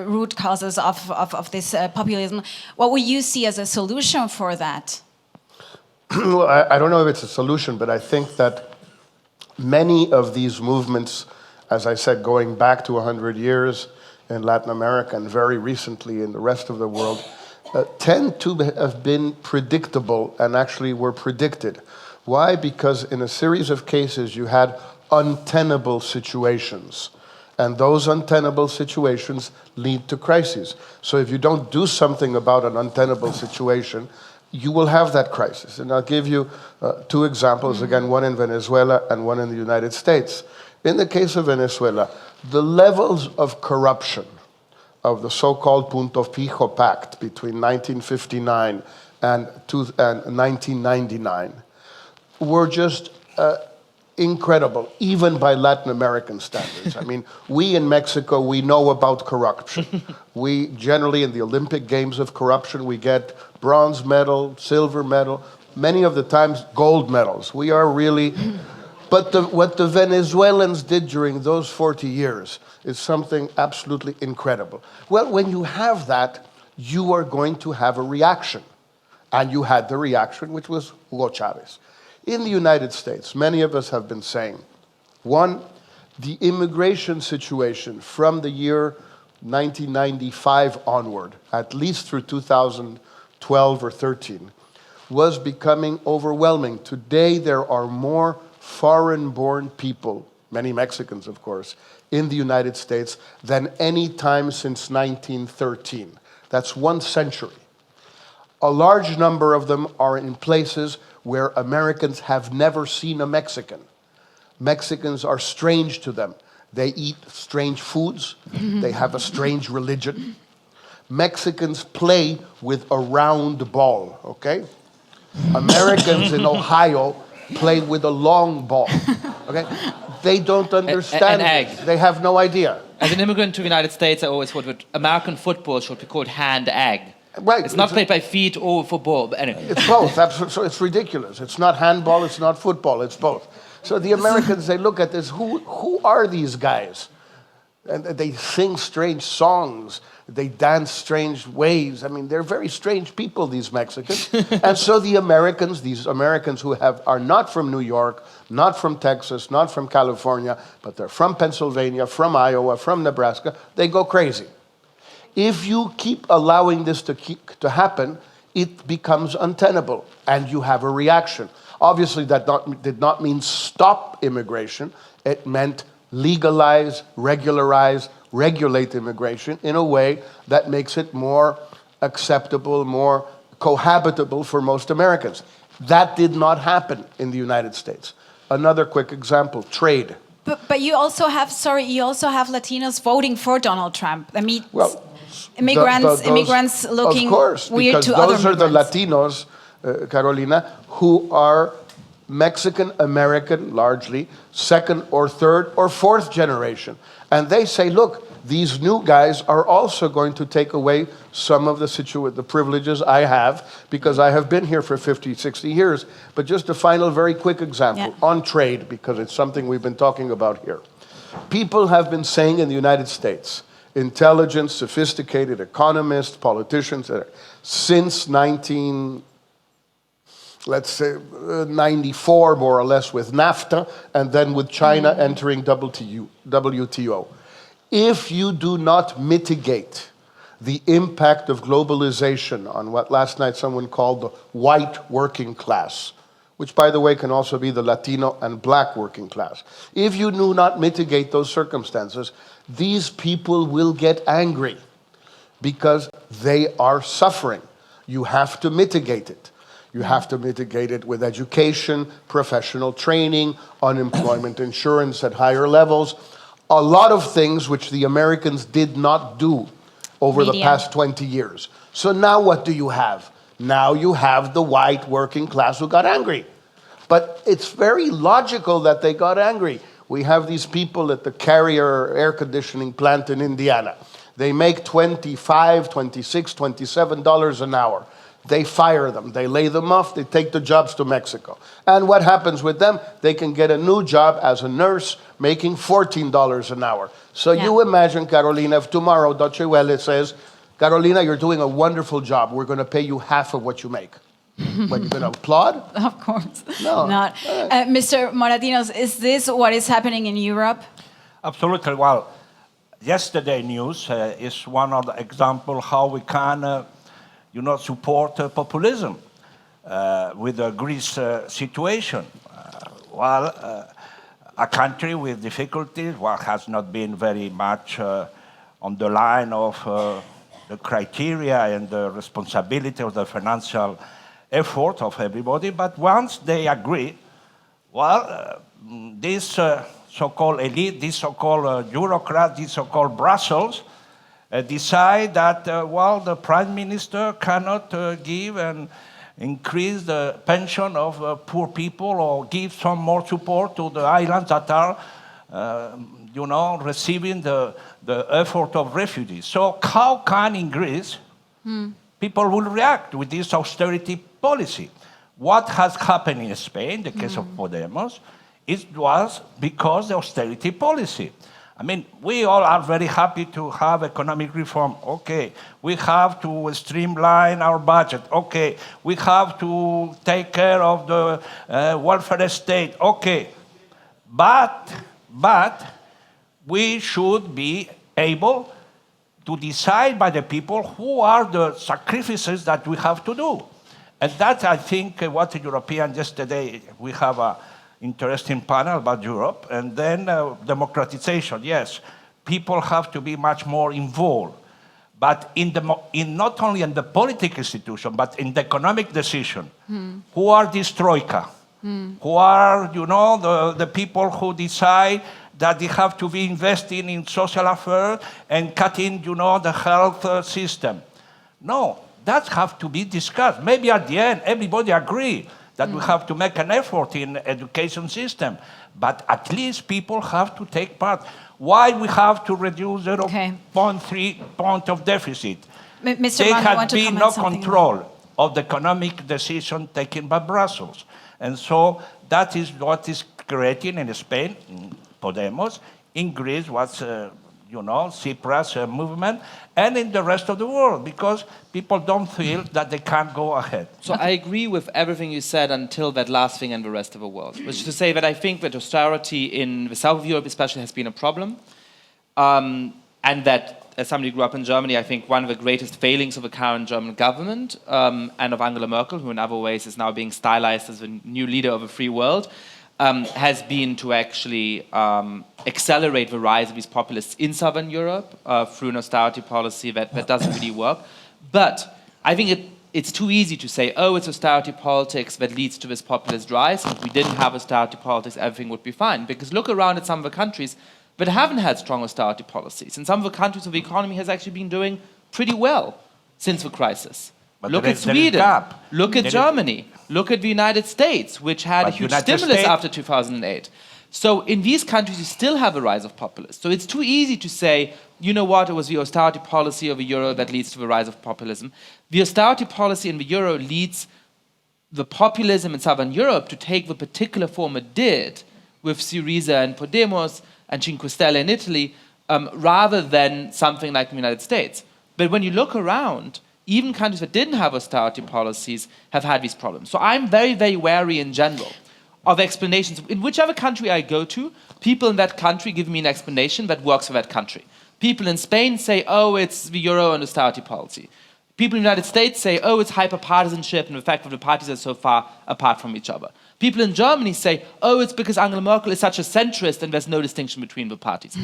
root causes of this populism. What would you see as a solution for that? Well, I don't know if it's a solution, but I think that many of these movements, as I said, going back to 100 years in Latin America and very recently in the rest of the world, tend to have been predictable and actually were predicted. Why? Because in a series of cases you had untenable situations, and those untenable situations lead to crises. So if you don't do something about an untenable situation, you will have that crisis. And I'll give you 2 examples, again, one in Venezuela and one in the United States. In the case of Venezuela, the levels of corruption of the so-called Punto Fijo Pact between 1959 and 1999 were just incredible, even by Latin American standards. I mean, we in Mexico, we know about corruption. We generally, in the Olympic Games of corruption, we get bronze medal, silver medal, many of the times gold medals. We are really... But what the Venezuelans did during those 40 years is something absolutely incredible. Well, when you have that, you are going to have a reaction. And you had the reaction, which was Hugo Chavez. In the United States, many of us have been saying, one, the immigration situation from the year 1995 onward, at least through 2012 or 13, was becoming overwhelming. Today, there are more foreign-born people, many Mexicans, of course, in the United States than any time since 1913. That's 1 century. A large number of them are in places where Americans have never seen a Mexican. Mexicans are strange to them. They eat strange foods. They have a strange religion. Mexicans play with a round ball, okay? Americans in Ohio play with a long ball, okay? They don't understand an egg. They have no idea. As an immigrant to the United States, I always thought that American football should be called hand-egg. Right. It's not played by feet or football, but anyway. It's both. So it's ridiculous. It's not handball, it's not football, it's both. So the Americans, they look at this, who are these guys? And they sing strange songs. They dance strange ways. I mean, they're very strange people, these Mexicans. And so the Americans, these Americans who are not from New York, not from Texas, not from California, but they're from Pennsylvania, from Iowa, from Nebraska, they go crazy. If you keep allowing this to happen, it becomes untenable, and you have a reaction. Obviously, that did not mean stop immigration. It meant legalize, regularize, regulate immigration in a way that makes it more acceptable, more cohabitable for most Americans. That did not happen in the United States. Another quick example, trade. But you also have, you also have Latinos voting for Donald Trump. I mean, well, immigrants looking of course, weird to other those are the immigrants. Latinos, Carolina, who are Mexican American, largely, second or third or fourth generation. And they say, look, these new guys are also going to take away some of the privileges I have, because I have been here for 50, 60 years. But just a final, very quick example on trade, because it's something we've been talking about here. People have been saying in the United States, intelligent, sophisticated economists, politicians, since 94, more or less, with NAFTA, and then with China entering WTO. If you do not mitigate the impact of globalization on what last night someone called the white working class, which, by the way, can also be the Latino and black working class. If you do not mitigate those circumstances, these people will get angry because they are suffering. You have to mitigate it. You have to mitigate it with education, professional training, unemployment insurance at higher levels, a lot of things which the Americans did not do over the past 20 years. So now what do you have? Now you have the white working class who got angry. But it's very logical that they got angry. We have these people at the Carrier air conditioning plant in Indiana. They make $25, $26, $27 an hour. They fire them. They lay them off. They take the jobs to Mexico. And what happens with them? They can get a new job as a nurse making $14 an hour. So you imagine, Carolina, if tomorrow Deutsche Welle says, Carolina, you're doing a wonderful job. We're going to pay you half of what you make. But you're going to applaud? Of course No. not. Mr. Moratinos, is this what is happening in Europe? Absolutely. Well, yesterday news is one of the examples how we can support populism with the Greece situation. A country with difficulties, has not been very much on the line of the criteria and the responsibility of the financial effort of everybody. But once they agree, this so-called elite, this so-called bureaucrat, this so-called Brussels, decide that, the prime minister cannot give and increase the pension of poor people or give some more support to the islands that are, receiving the effort of refugees. So how can in Greece people will react with this austerity policy? What has happened in Spain, the case of Podemos, it was because the austerity policy. I mean, we all are very happy to have economic reform. Okay, we have to streamline our budget. Okay, we have to take care of the welfare state. Okay, but we should be able to decide by the people who are the sacrifices that we have to do. And that's, I think, what the Europeans yesterday, we have a interesting panel about Europe, and then democratization. Yes, people have to be much more involved, but in not only in the political institution, but in the economic decision. Who are this troika? Who are, the people who decide that they have to be investing in social affairs and cutting, the health system? No, that have to be discussed. Maybe at the end, everybody agree that we have to make an effort in education system, but at least people have to take part. Why we have to reduce 0.3 point of deficit? Mr. There Mann, has been no control of the economic decision taken by Brussels. And so that is what is creating in Spain, Podemos, in Greece was, Tsipras movement, and in the rest of the world, because people don't feel that they can't go ahead. So I agree with everything you said until that last thing in the rest of the world, which is to say that I think that austerity in the south of Europe especially has been a problem, and that as somebody who grew up in Germany, I think one of the greatest failings of the current German government and of Angela Merkel, who in other ways is now being stylized as the new leader of a free world, has been to actually accelerate the rise of these populists in southern Europe through an austerity policy that doesn't really work. But I think it's too easy to say, oh, it's austerity politics that leads to this populist rise. If we didn't have austerity politics, everything would be fine. Because look around at some of the countries that haven't had strong austerity policies. And some of the countries where the economy has actually been doing pretty well since the crisis. But look there at is a Sweden. gap. Look at There is- Germany. Look at the United States, which had a But huge United stimulus States- after 2008. So in these countries, you still have a rise of populists. So it's too easy to say, you know what, it was the austerity policy of the euro that leads to the rise of populism. The austerity policy in the euro leads the populism in Southern Europe to take the particular form it did with Syriza and Podemos and Cinque Stelle in Italy, rather than something like the United States. But when you look around, even countries that didn't have austerity policies have had these problems. So I'm very, very wary in general of explanations. In whichever country I go to, people in that country give me an explanation that works for that country. People in Spain say, oh, it's the euro and austerity policy. People in the United States say, oh, it's hyper-partisanship and the fact that the parties are so far apart from each other. People in Germany say, oh, it's because Angela Merkel is such a centrist and there's no distinction between the parties.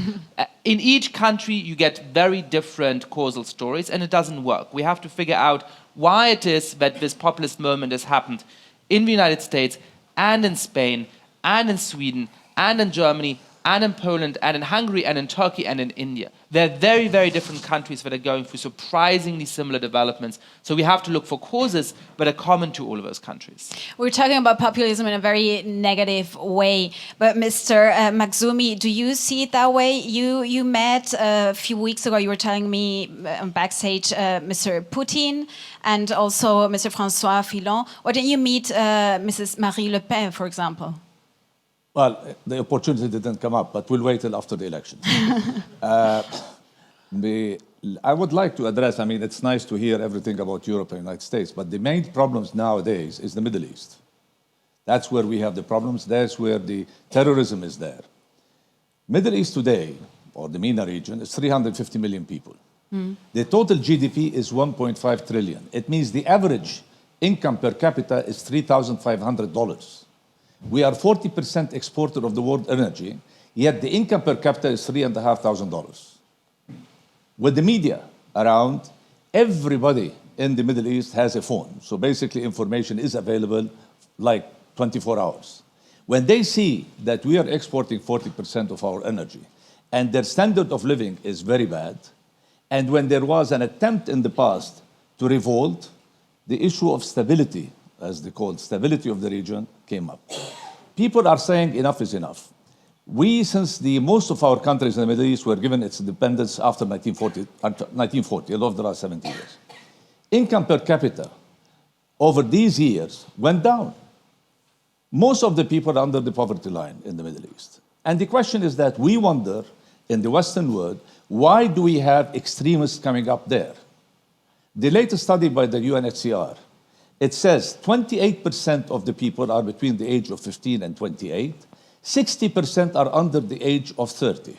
In each country, you get very different causal stories, and it doesn't work. We have to figure out why it is that this populist moment has happened in the United States and in Spain and in Sweden and in Germany and in Poland and in Hungary and in Turkey and in India. They're very, very different countries that are going through surprisingly similar developments. So we have to look for causes that are common to all of those countries. We're talking about populism in a very negative way. But Mr. Makhzoumi, do you see it that way? You met a few weeks ago, you were telling me backstage, Mr. Putin and also Mr. François Fillon. Why didn't you meet Mrs. Marie Le Pen, for example? Well, the opportunity didn't come up, but we'll wait till after the elections. I would like to address, I mean, it's nice to hear everything about Europe and the United States, but the main problems nowadays is the Middle East. That's where we have the problems. That's where the terrorism is there. Middle East today, or the MENA region, is 350 million people. The total GDP is 1.5 trillion. It means the average income per capita is $3,500. We are 40% exporter of the world energy, yet the income per capita is $3,500. With the media around, everybody in the Middle East has a phone. So basically information is available like 24 hours. When they see that we are exporting 40% of our energy and their standard of living is very bad, and when there was an attempt in the past to revolt, the issue of stability, as they call it, stability of the region, came up. People are saying enough is enough. We, since most of our countries in the Middle East were given its independence after 1940, over the last 70 years, income per capita over these years went down. Most of the people are under the poverty line in the Middle East. And the question is that we wonder, in the Western world, why do we have extremists coming up there? The latest study by the UNHCR, it says 28% of the people are between the age of 15 and 28, 60% are under the age of 30.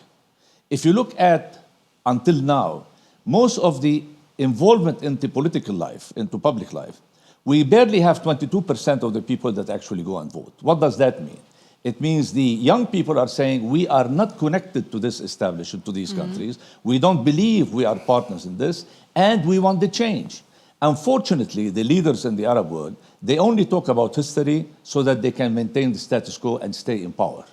If you look at, until now, most of the involvement into political life, into public life, we barely have 22% of the people that actually go and vote. What does that mean? It means the young people are saying we are not connected to this establishment, to these countries. We don't believe we are partners in this, and we want the change. Unfortunately, the leaders in the Arab world, they only talk about history so that they can maintain the status quo and stay in power.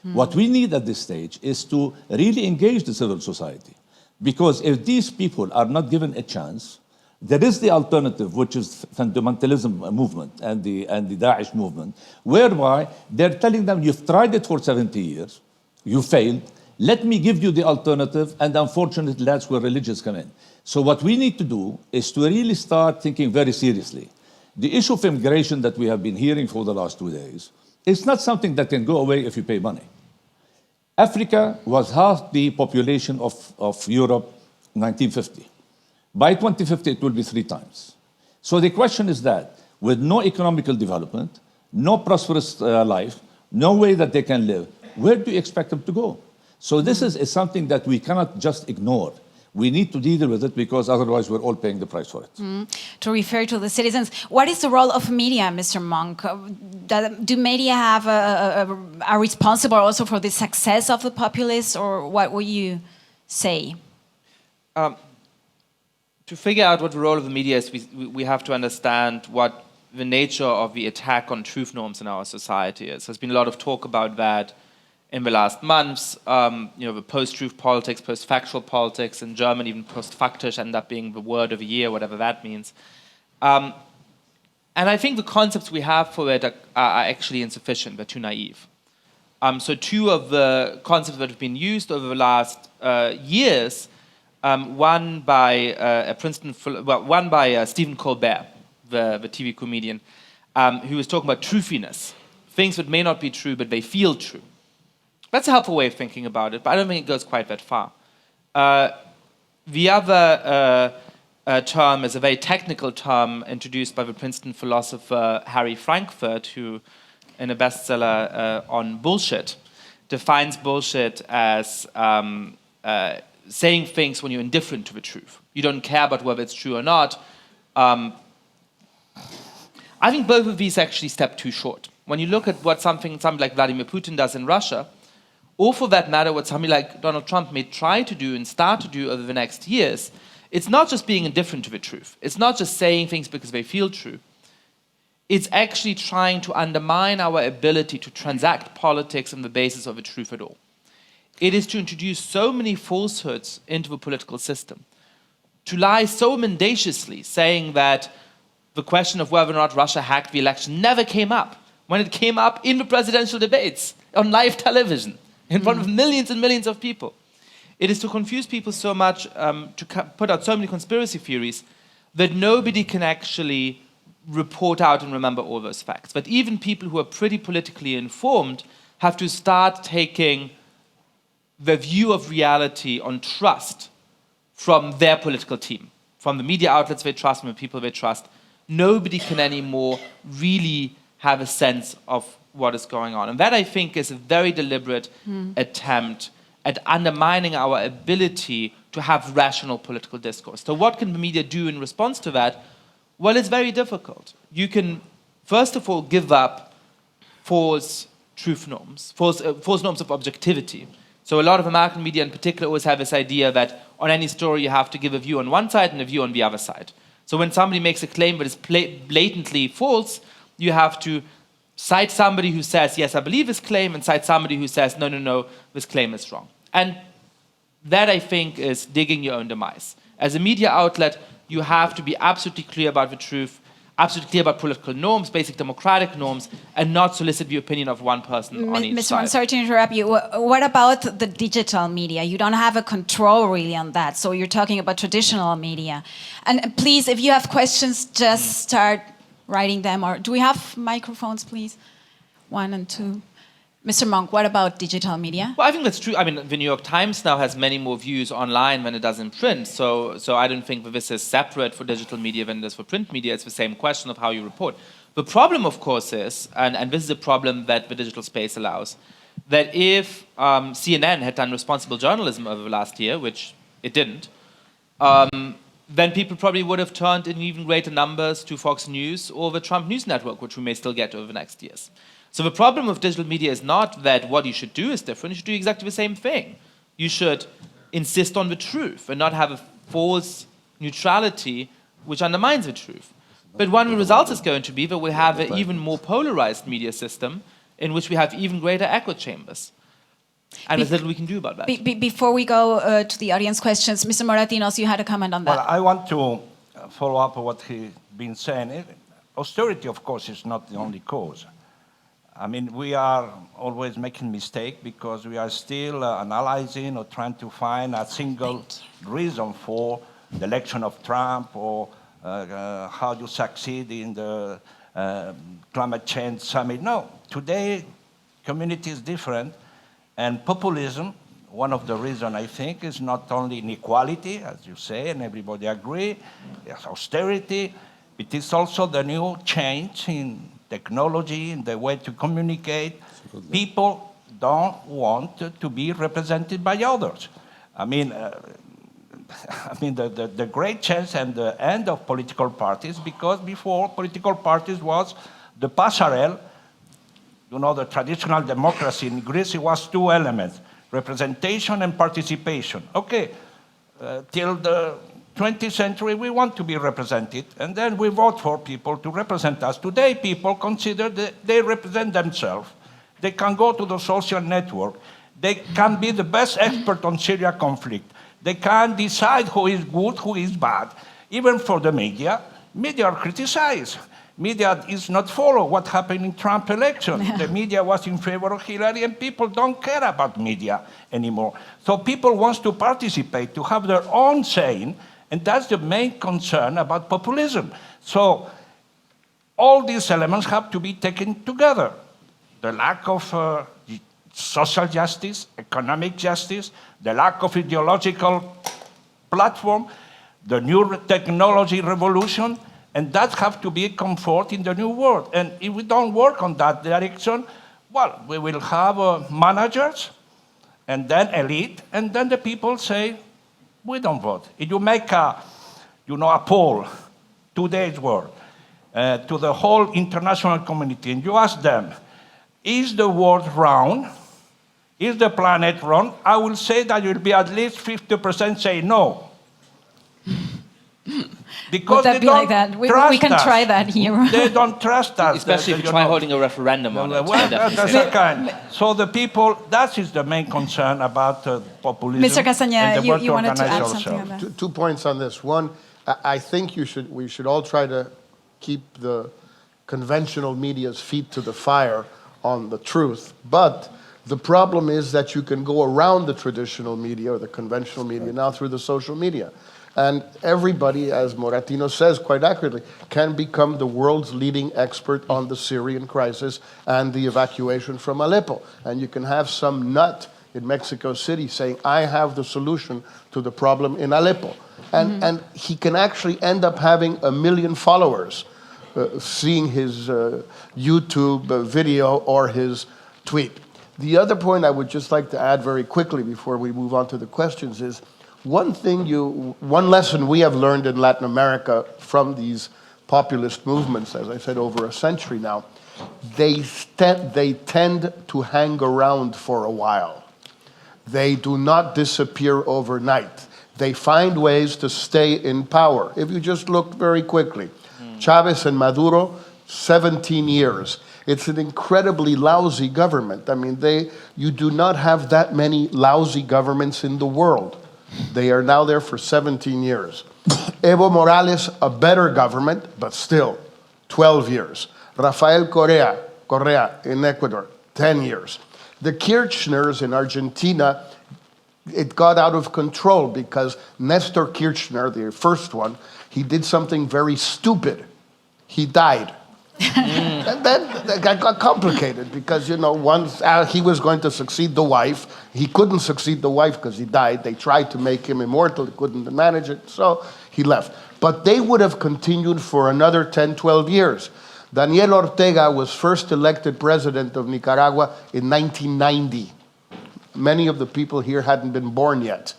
What we need at this stage is to really engage the civil society. Because if these people are not given a chance, there is the alternative, which is fundamentalism movement and the Daesh movement, whereby they're telling them, you've tried it for 70 years, you failed, let me give you the alternative, and unfortunately, that's where religions come in. So what we need to do is to really start thinking very seriously. The issue of immigration that we have been hearing for the last 2 days, it's not something that can go away if you pay money. Africa was half the population of Europe in 1950. By 2050, it will be 3 times. So the question is that, with no economical development, no prosperous life, no way that they can live, where do you expect them to go? So this is something that we cannot just ignore. We need to deal with it because otherwise we're all paying the price for it. To refer to the citizens, what is the role of media, Mr. Monk? Do media have are responsible also for the success of the populists, or what would you say? To figure out what the role of the media is, we have to understand what the nature of the attack on truth norms in our society is. There's been a lot of talk about that in the last months. The post-truth politics, post-factual politics in Germany, even post-faktisch end up being the word of the year, whatever that means. And I think the concepts we have for it are actually insufficient. They're too naive. So two of the concepts that have been used over the last years, one by Stephen Colbert, the TV comedian, who was talking about truthiness, things that may not be true, but they feel true. That's a helpful way of thinking about it, but I don't think it goes quite that far. The other term is a very technical term introduced by the Princeton philosopher Harry Frankfurt, who, in a bestseller on bullshit, defines bullshit as saying things when you're indifferent to the truth. You don't care about whether it's true or not. I think both of these actually step too short. When you look at what something like Vladimir Putin does in Russia, or for that matter, what somebody like Donald Trump may try to do and start to do over the next years, it's not just being indifferent to the truth. It's not just saying things because they feel true. It's actually trying to undermine our ability to transact politics on the basis of the truth at all. It is to introduce so many falsehoods into the political system, to lie so mendaciously, saying that the question of whether or not Russia hacked the election never came up, when it came up in the presidential debates on live television in front of millions and millions of people. It is to confuse people so much, to put out so many conspiracy theories, that nobody can actually report out and remember all those facts. But even people who are pretty politically informed have to start taking the view of reality on trust from their political team, from the media outlets they trust, from the people they trust. Nobody can anymore really have a sense of what is going on. And that, I think, is a very deliberate attempt at undermining our ability to have rational political discourse. So what can the media do in response to that? Well, it's very difficult. You can, first of all, give up false truth norms, false norms of objectivity. So a lot of American media in particular always have this idea that on any story you have to give a view on one side and a view on the other side. So when somebody makes a claim that is blatantly false, you have to cite somebody who says, yes, I believe this claim, and cite somebody who says, no, this claim is wrong. And that, I think, is digging your own demise. As a media outlet, you have to be absolutely clear about the truth, absolutely clear about political norms, basic democratic norms, and not solicit the opinion of one person on each Mr. side. I'm sorry to interrupt you. What about the digital media? You don't have a control really on that. So you're talking about traditional media. And please, if you have questions, just start writing them. Or do we have microphones, please? 1 and 2. Mr. Monk, what about digital media? Well, I think that's true. I mean, the New York Times now has many more views online than it does in print. So I don't think that this is separate for digital media than it is for print media. It's the same question of how you report. The problem, of course, is, and this is a problem that the digital space allows, that if CNN had done responsible journalism over the last year, which it didn't, then people probably would have turned in even greater numbers to Fox News or the Trump News Network, which we may still get over the next years. So the problem with digital media is not that what you should do is different. You should do exactly the same thing. You should insist on the truth and not have a false neutrality which undermines the truth. But one of the results is going to be that we have an even more polarized media system in which we have even greater echo chambers. And there's little we can do about that. Before we go to the audience questions, Mr. Moratinos, you had a comment on that. Well, I want to follow up on what he's been saying. Austerity, of course, is not the only cause. I mean, we are always making mistakes because we are still analyzing or trying to find a single reason for the election of Trump or how you succeed in the climate change summit. No, today community is different, and populism, one of the reasons I think is not only inequality, as you say, and everybody agree, it's austerity, it is also the new change in technology, in the way to communicate. People don't want to be represented by others. I mean, the great change and the end of political parties, because before political parties was the passerelle, you know, the traditional democracy in Greece, it was 2 elements, representation and participation. Okay, till the 20th century, we want to be represented, and then we vote for people to represent us. Today, people consider that they represent themselves. They can go to the social network. They can be the best expert on Syria conflict. They can decide who is good, who is bad. Even for the media, media are criticized. Media is not follow what happened in Trump election. The media was in favor of Hillary, and people don't care about media anymore. So people want to participate, to have their own saying, and that's the main concern about populism. So all these elements have to be taken together. The lack of social justice, economic justice, the lack of ideological platform, the new technology revolution, and that have to be a comfort in the new world. And if we don't work on that direction, well, we will have managers, and then elite, and then the people say, we don't vote. If you make a poll, today's world, to the whole international community, and you ask them, is the world round? Is the planet round? I will say that there will be at least 50% say no. Because Would that they be don't like that? We can trust try us. that here. They don't trust us. Especially if you try holding a referendum on it. Well, that's a kind. So the people, that is the main concern about populism. Mr. Castañeda, and the work you wanted to add organize something on ourselves. that. Two points on this. One, I think we should all try to keep the conventional media's feet to the fire on the truth. But the problem is that you can go around the traditional media or the conventional media now through the social media. And everybody, as Moratino says quite accurately, can become the world's leading expert on the Syrian crisis and the evacuation from Aleppo. And you can have some nut in Mexico City saying, I have the solution to the problem in Aleppo. And he can actually end up having 1 million followers seeing his YouTube video or his tweet. The other point I would just like to add very quickly before we move on to the questions is, one lesson we have learned in Latin America from these populist movements, as I said, over a century now, they tend to hang around for a while. They do not disappear overnight. They find ways to stay in power. If you just look very quickly, Chavez and Maduro, 17 years. It's an incredibly lousy government. I mean, you do not have that many lousy governments in the world. They are now there for 17 years. Evo Morales, a better government, but still, 12 years. Rafael Correa in Ecuador, 10 years. The Kirchners in Argentina, it got out of control because Nestor Kirchner, the first one, he did something very stupid. He died. And then it got complicated because, once he was going to succeed the wife, he couldn't succeed the wife because he died. They tried to make him immortal, he couldn't manage it, so he left. But they would have continued for another 10, 12 years. Daniel Ortega was first elected president of Nicaragua in 1990. Many of the people here hadn't been born yet.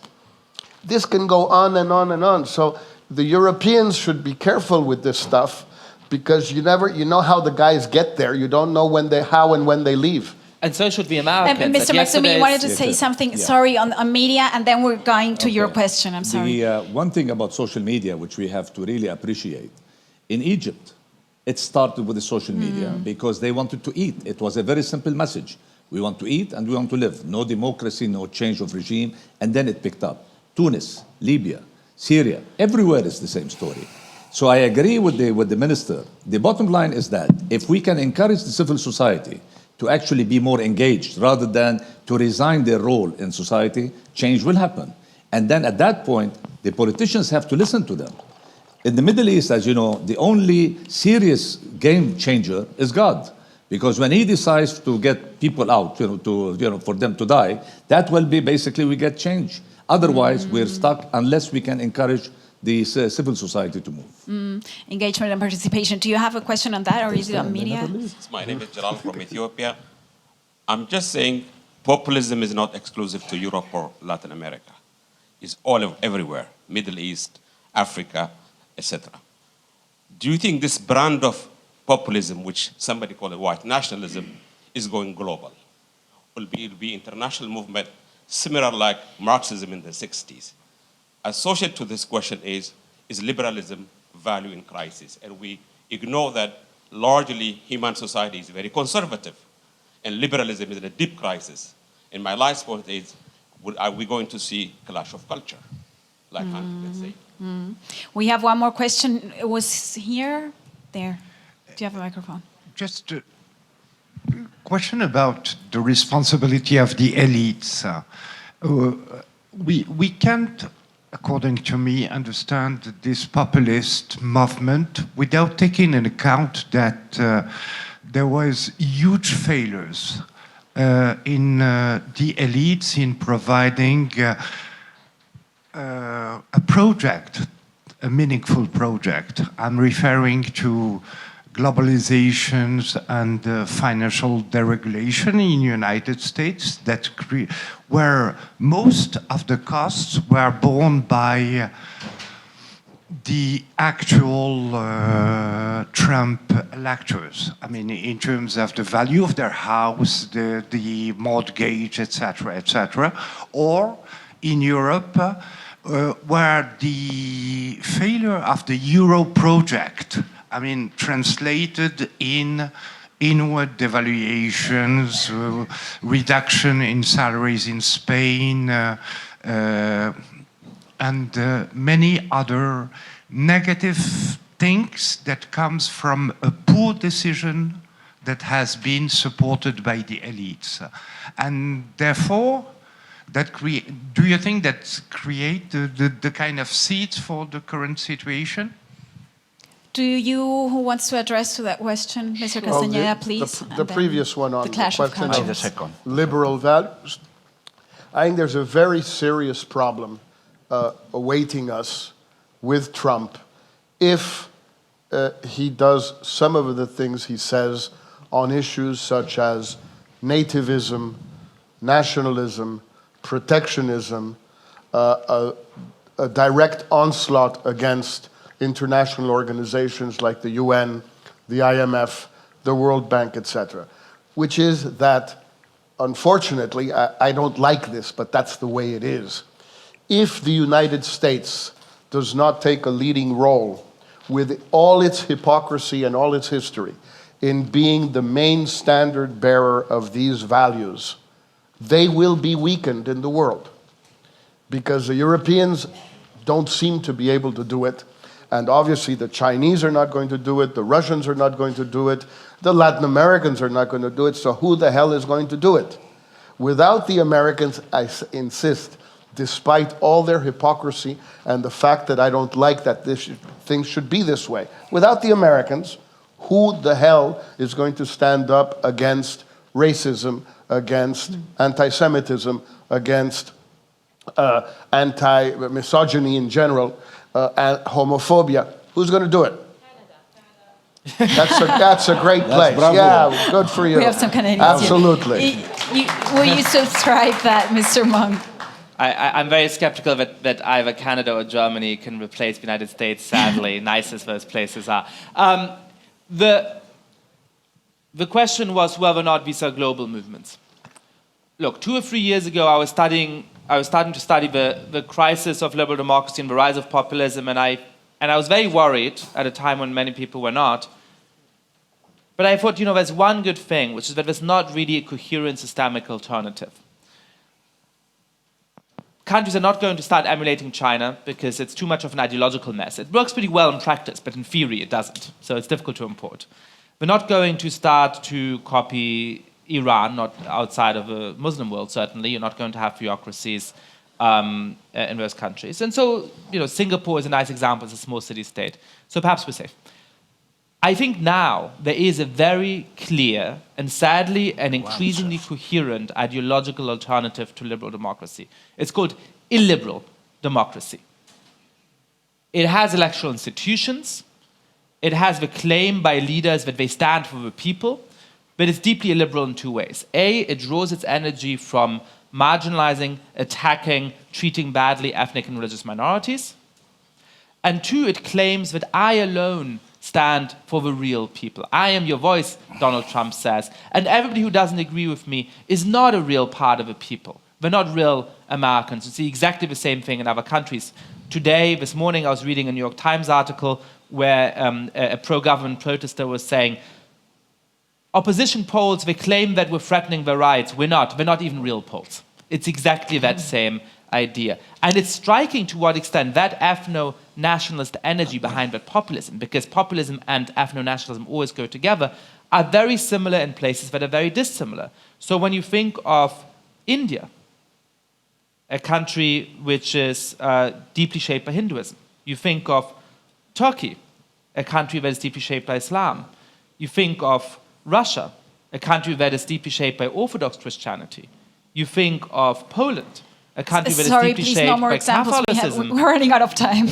This can go on and on and on. So the Europeans should be careful with this stuff, because you know how the guys get there. You don't know how and when they leave. And so should be Americans. Mr. Matsumi, you wanted to say something, sorry, on media, and then we're going to your question. I'm sorry. The one thing about social media, which we have to really appreciate, in Egypt, it started with the social media because they wanted to eat. It was a very simple message. We want to eat and we want to live. No democracy, no change of regime. And then it picked up. Tunis, Libya, Syria, everywhere is the same story. So I agree with the minister. The bottom line is that if we can encourage the civil society to actually be more engaged rather than to resign their role in society, change will happen. And then at that point, the politicians have to listen to them. In the Middle East, as you know, the only serious game changer is God. Because when he decides to get people out, for them to die, that will be basically we get change. Otherwise, we're stuck unless we can encourage the civil society to move. Engagement and participation. Do you have a question on that, or is it on media? My name is Jalal from Ethiopia. I'm just saying populism is not exclusive to Europe or Latin America. It's everywhere, Middle East, Africa, etc. Do you think this brand of populism, which somebody called it white nationalism, is going global? Will be international movement similar like Marxism in the 60s? Associated to this question is liberalism value in crisis? And we ignore that largely human society is very conservative, and liberalism is in a deep crisis. And my last point is, are we going to see clash of culture, like let's say? We have one more question. It was here, there. Do you have a microphone? Just a question about the responsibility of the elites. We can't, according to me, understand this populist movement without taking into account that there was huge failures in the elites in providing a project, a meaningful project. I'm referring to globalizations and financial deregulation in the United States that where most of the costs were borne by the actual Trump electors. I mean, in terms of the value of their house, the mortgage, etc., or in Europe, where the failure of the Euro project, I mean, translated in inward devaluations, reduction in salaries in Spain, and many other negative things that comes from a poor decision that has been supported by the elites. And therefore, do you think that create the kind of seeds for the current situation? Who wants to address to that question? Mr. Castañeda, please. The previous one on the clash of question conscience. of liberal values. I think there's a very serious problem awaiting us with Trump if he does some of the things he says on issues such as nativism, nationalism, protectionism, a direct onslaught against international organizations like the UN, the IMF, the World Bank, etc. Which is that, unfortunately, I don't like this, but that's the way it is. If the United States does not take a leading role with all its hypocrisy and all its history in being the main standard bearer of these values, they will be weakened in the world because the Europeans don't seem to be able to do it. And obviously the Chinese are not going to do it, the Russians are not going to do it, the Latin Americans are not going to do it, so who the hell is going to do it? Without the Americans, I insist, despite all their hypocrisy and the fact that I don't like that things should be this way, without the Americans, who the hell is going to stand up against racism, against anti-Semitism, against anti-misogyny in general, and homophobia? Who's going to do it? That's a great place. Yeah, good for you. We have some Canadians. Absolutely. Will you subscribe that, Mr. Monk? I'm very skeptical that either Canada or Germany can replace the United States, sadly, nice as those places are. The question was whether or not these are global movements. Look, 2 or 3 years ago, I was starting to study the crisis of liberal democracy and the rise of populism, and I was very worried at a time when many people were not. But I thought, there's one good thing, which is that there's not really a coherent systemic alternative. Countries are not going to start emulating China because it's too much of an ideological mess. It works pretty well in practice, but in theory it doesn't. So it's difficult to import. We're not going to start to copy Iran, not outside of the Muslim world, certainly. You're not going to have theocracies in those countries. And so, Singapore is a nice example. It's a small city-state. So perhaps we're safe. I think now there is a very clear and sadly an increasingly coherent ideological alternative to liberal democracy. It's called illiberal democracy. It has electoral institutions. It has the claim by leaders that they stand for the people, but it's deeply illiberal in 2 ways. A, it draws its energy from marginalizing, attacking, treating badly ethnic and religious minorities. And 2, it claims that I alone stand for the real people. I am your voice, Donald Trump says, and everybody who doesn't agree with me is not a real part of the people. They're not real Americans. You see exactly the same thing in other countries. Today, this morning, I was reading a New York Times article where a pro-government protester was saying, opposition polls, they claim that we're threatening their rights. We're not. They're not even real polls. It's exactly that same idea. And it's striking to what extent that nationalist energy behind that populism, because populism and ethno-nationalism always go together, are very similar in places that are very dissimilar. So when you think of India, a country which is deeply shaped by Hinduism, you think of Turkey, a country that is deeply shaped by Islam, you think of Russia, a country that is deeply shaped by Orthodox Christianity, you think of Poland, a country that is Sorry, deeply please, shaped no more by examples. Catholicism. We're running out of time.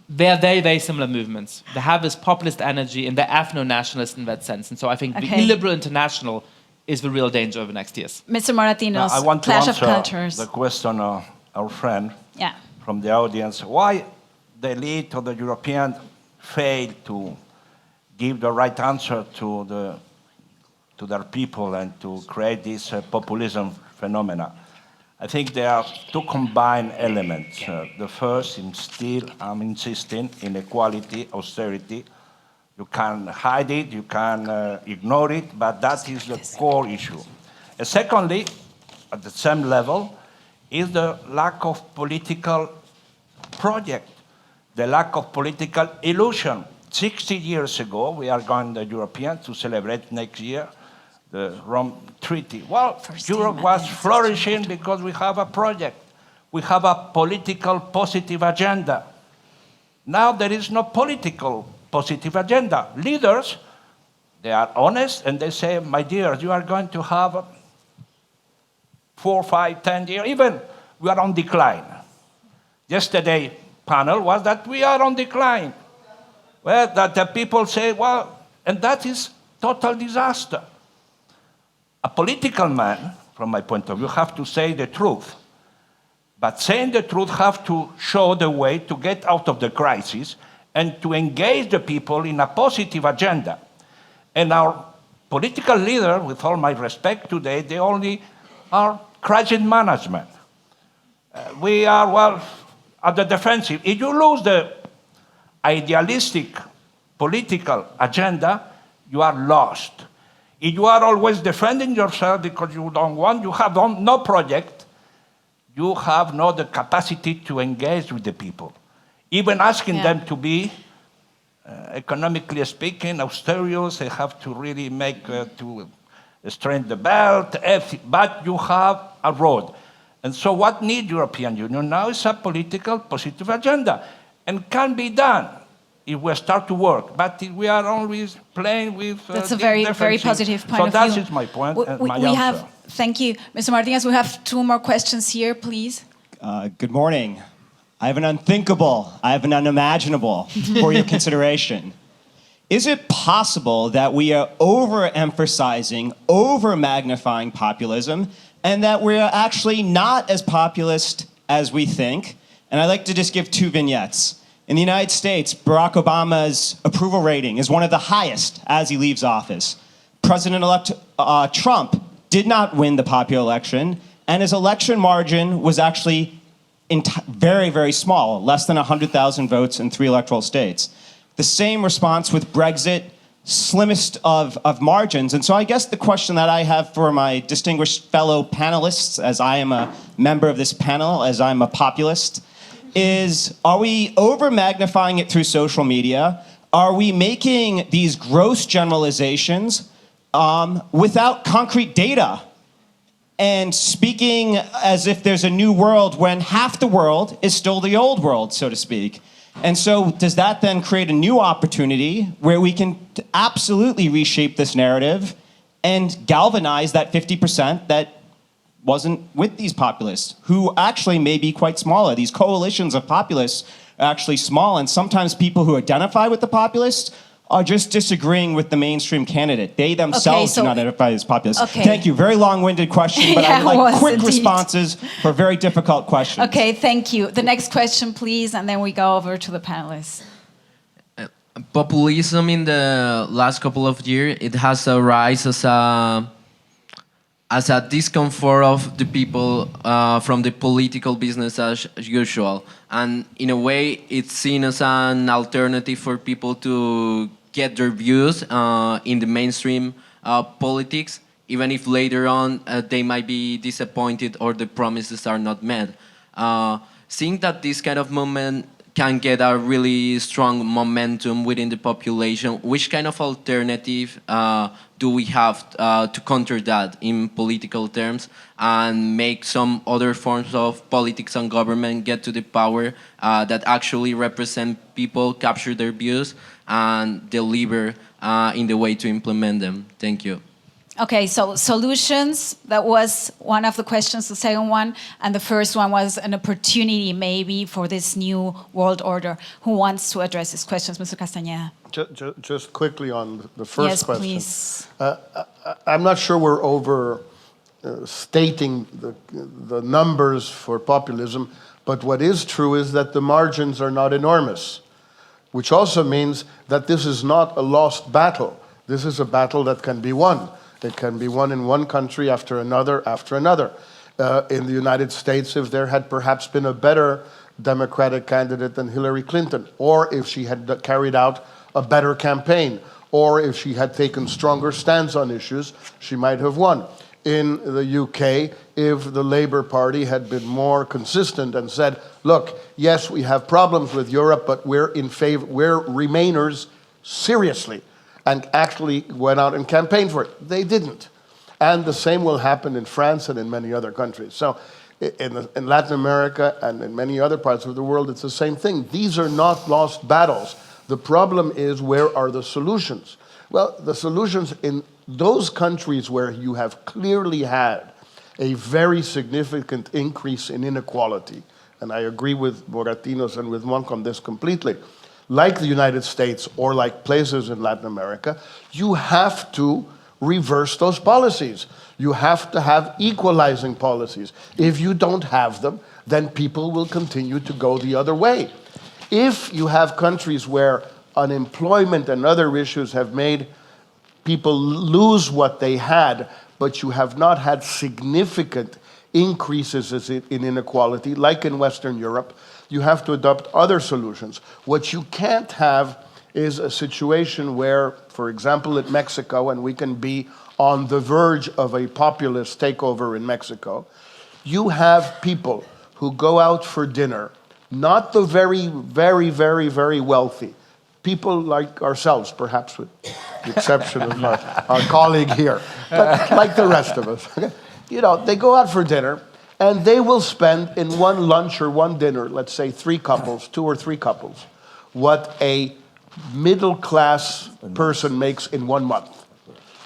They're very, very similar movements. They have this populist energy and they're ethno-nationalist in that sense. And so I think the illiberal international is the real danger over the next years. Mr. Moratinos, I want to clash of answer cultures. the question of our friend Yeah. from the audience. Why the elite of the European failed to give the right answer to their people and to create this populism phenomena? I think there are two combined elements. The first, I'm insisting, inequality, austerity. You can hide it, you can ignore it, but that is the core issue. And secondly, at the same level, is the lack of political project, the lack of political illusion. 60 years ago, we are going, the Europeans, to celebrate next year the Rome Treaty. Well, Europe was flourishing because we have a project. We have a political positive agenda. Now there is no political positive agenda. Leaders, they are honest and they say, my dear, you are going to have 4, 5, 10 years, even we are on decline. Yesterday panel was that we are on decline. Well, that the people say, well, and that is total disaster. A political man, from my point of view, have to say the truth. But saying the truth have to show the way to get out of the crisis and to engage the people in a positive agenda. And our political leaders, with all my respect today, they only are crisis management. We are, well, at the defensive. If you lose the idealistic political agenda, you are lost. If you are always defending yourself because you don't want, you have no project, you have not the capacity to engage with the people. Even asking them to be, economically speaking, austerious, they have to really make, to strengthen the belt, but you have a road. And so what needs European Union now is a political positive agenda, and can be done if we start to work. But if we are always playing with that's a very positive point of view. So that is my point and my answer. Thank you, Mr. Martinez. We have 2 more questions here, please. Good morning. I have an unthinkable, I have an unimaginable for your consideration. Is it possible that we are overemphasizing, over-magnifying populism, and that we're actually not as populist as we think? And I'd like to just give 2 vignettes. In the United States, Barack Obama's approval rating is one of the highest as he leaves office. President-elect Trump did not win the popular election, and his election margin was actually very, very small, less than 100,000 votes in 3 electoral states. The same response with Brexit, slimmest of margins. And so I guess the question that I have for my distinguished fellow panelists, as I am a member of this panel, as I'm a populist, is, are we over-magnifying it through social media? Are we making these gross generalizations without concrete data? And speaking as if there's a new world when half the world is still the old world, so to speak. And so does that then create a new opportunity where we can absolutely reshape this narrative and galvanize that 50% that wasn't with these populists, who actually may be quite smaller. These coalitions of populists are actually small, and sometimes people who identify with the populists are just disagreeing with the mainstream candidate. They themselves do not identify as populists. Thank you. Very long-winded question, but I'd like quick responses for very difficult questions. Okay, thank you. The next question, please, and then we go over to the panelists. Populism in the last couple of years, it has a rise as a discomfort of the people from the political business as usual. And in a way, it's seen as an alternative for people to get their views in the mainstream politics, even if later on they might be disappointed or the promises are not met. Seeing that this kind of movement can get a really strong momentum within the population. Which kind of alternative do we have to counter that in political terms and make some other forms of politics and government get to the power that actually represent people, capture their views, and deliver in the way to implement them? Thank you. Okay, so solutions, that was one of the questions, the second one, and the first one was an opportunity maybe for this new world order. Who wants to address these questions, Mr. Castañeda? Just quickly on the first question. Yes, please. I'm not sure we're overstating the numbers for populism, but what is true is that the margins are not enormous, which also means that this is not a lost battle. This is a battle that can be won. It can be won in one country after another after another. In the United States, if there had perhaps been a better Democratic candidate than Hillary Clinton, or if she had carried out a better campaign, or if she had taken stronger stance on issues, she might have won. In the UK, if the Labour Party had been more consistent and said, look, yes, we have problems with Europe, but we're Remainers seriously, and actually went out and campaigned for it. They didn't. And the same will happen in France and in many other countries. So in Latin America and in many other parts of the world, it's the same thing. These are not lost battles. The problem is, where are the solutions? Well, the solutions in those countries where you have clearly had a very significant increase in inequality, and I agree with Moratinos and with Monk on this completely, like the United States or like places in Latin America, you have to reverse those policies. You have to have equalizing policies. If you don't have them, then people will continue to go the other way. If you have countries where unemployment and other issues have made people lose what they had, but you have not had significant increases in inequality, like in Western Europe, you have to adopt other solutions. What you can't have is a situation where, for example, in Mexico, and we can be on the verge of a populist takeover in Mexico, you have people who go out for dinner, not the very, very, very, very wealthy, people like ourselves, perhaps with the exception of our colleague here, but like the rest of us. You know, they go out for dinner, and they will spend in one lunch or one dinner, let's say 3 couples, 2 or 3 couples, what a middle-class person makes in 1 month.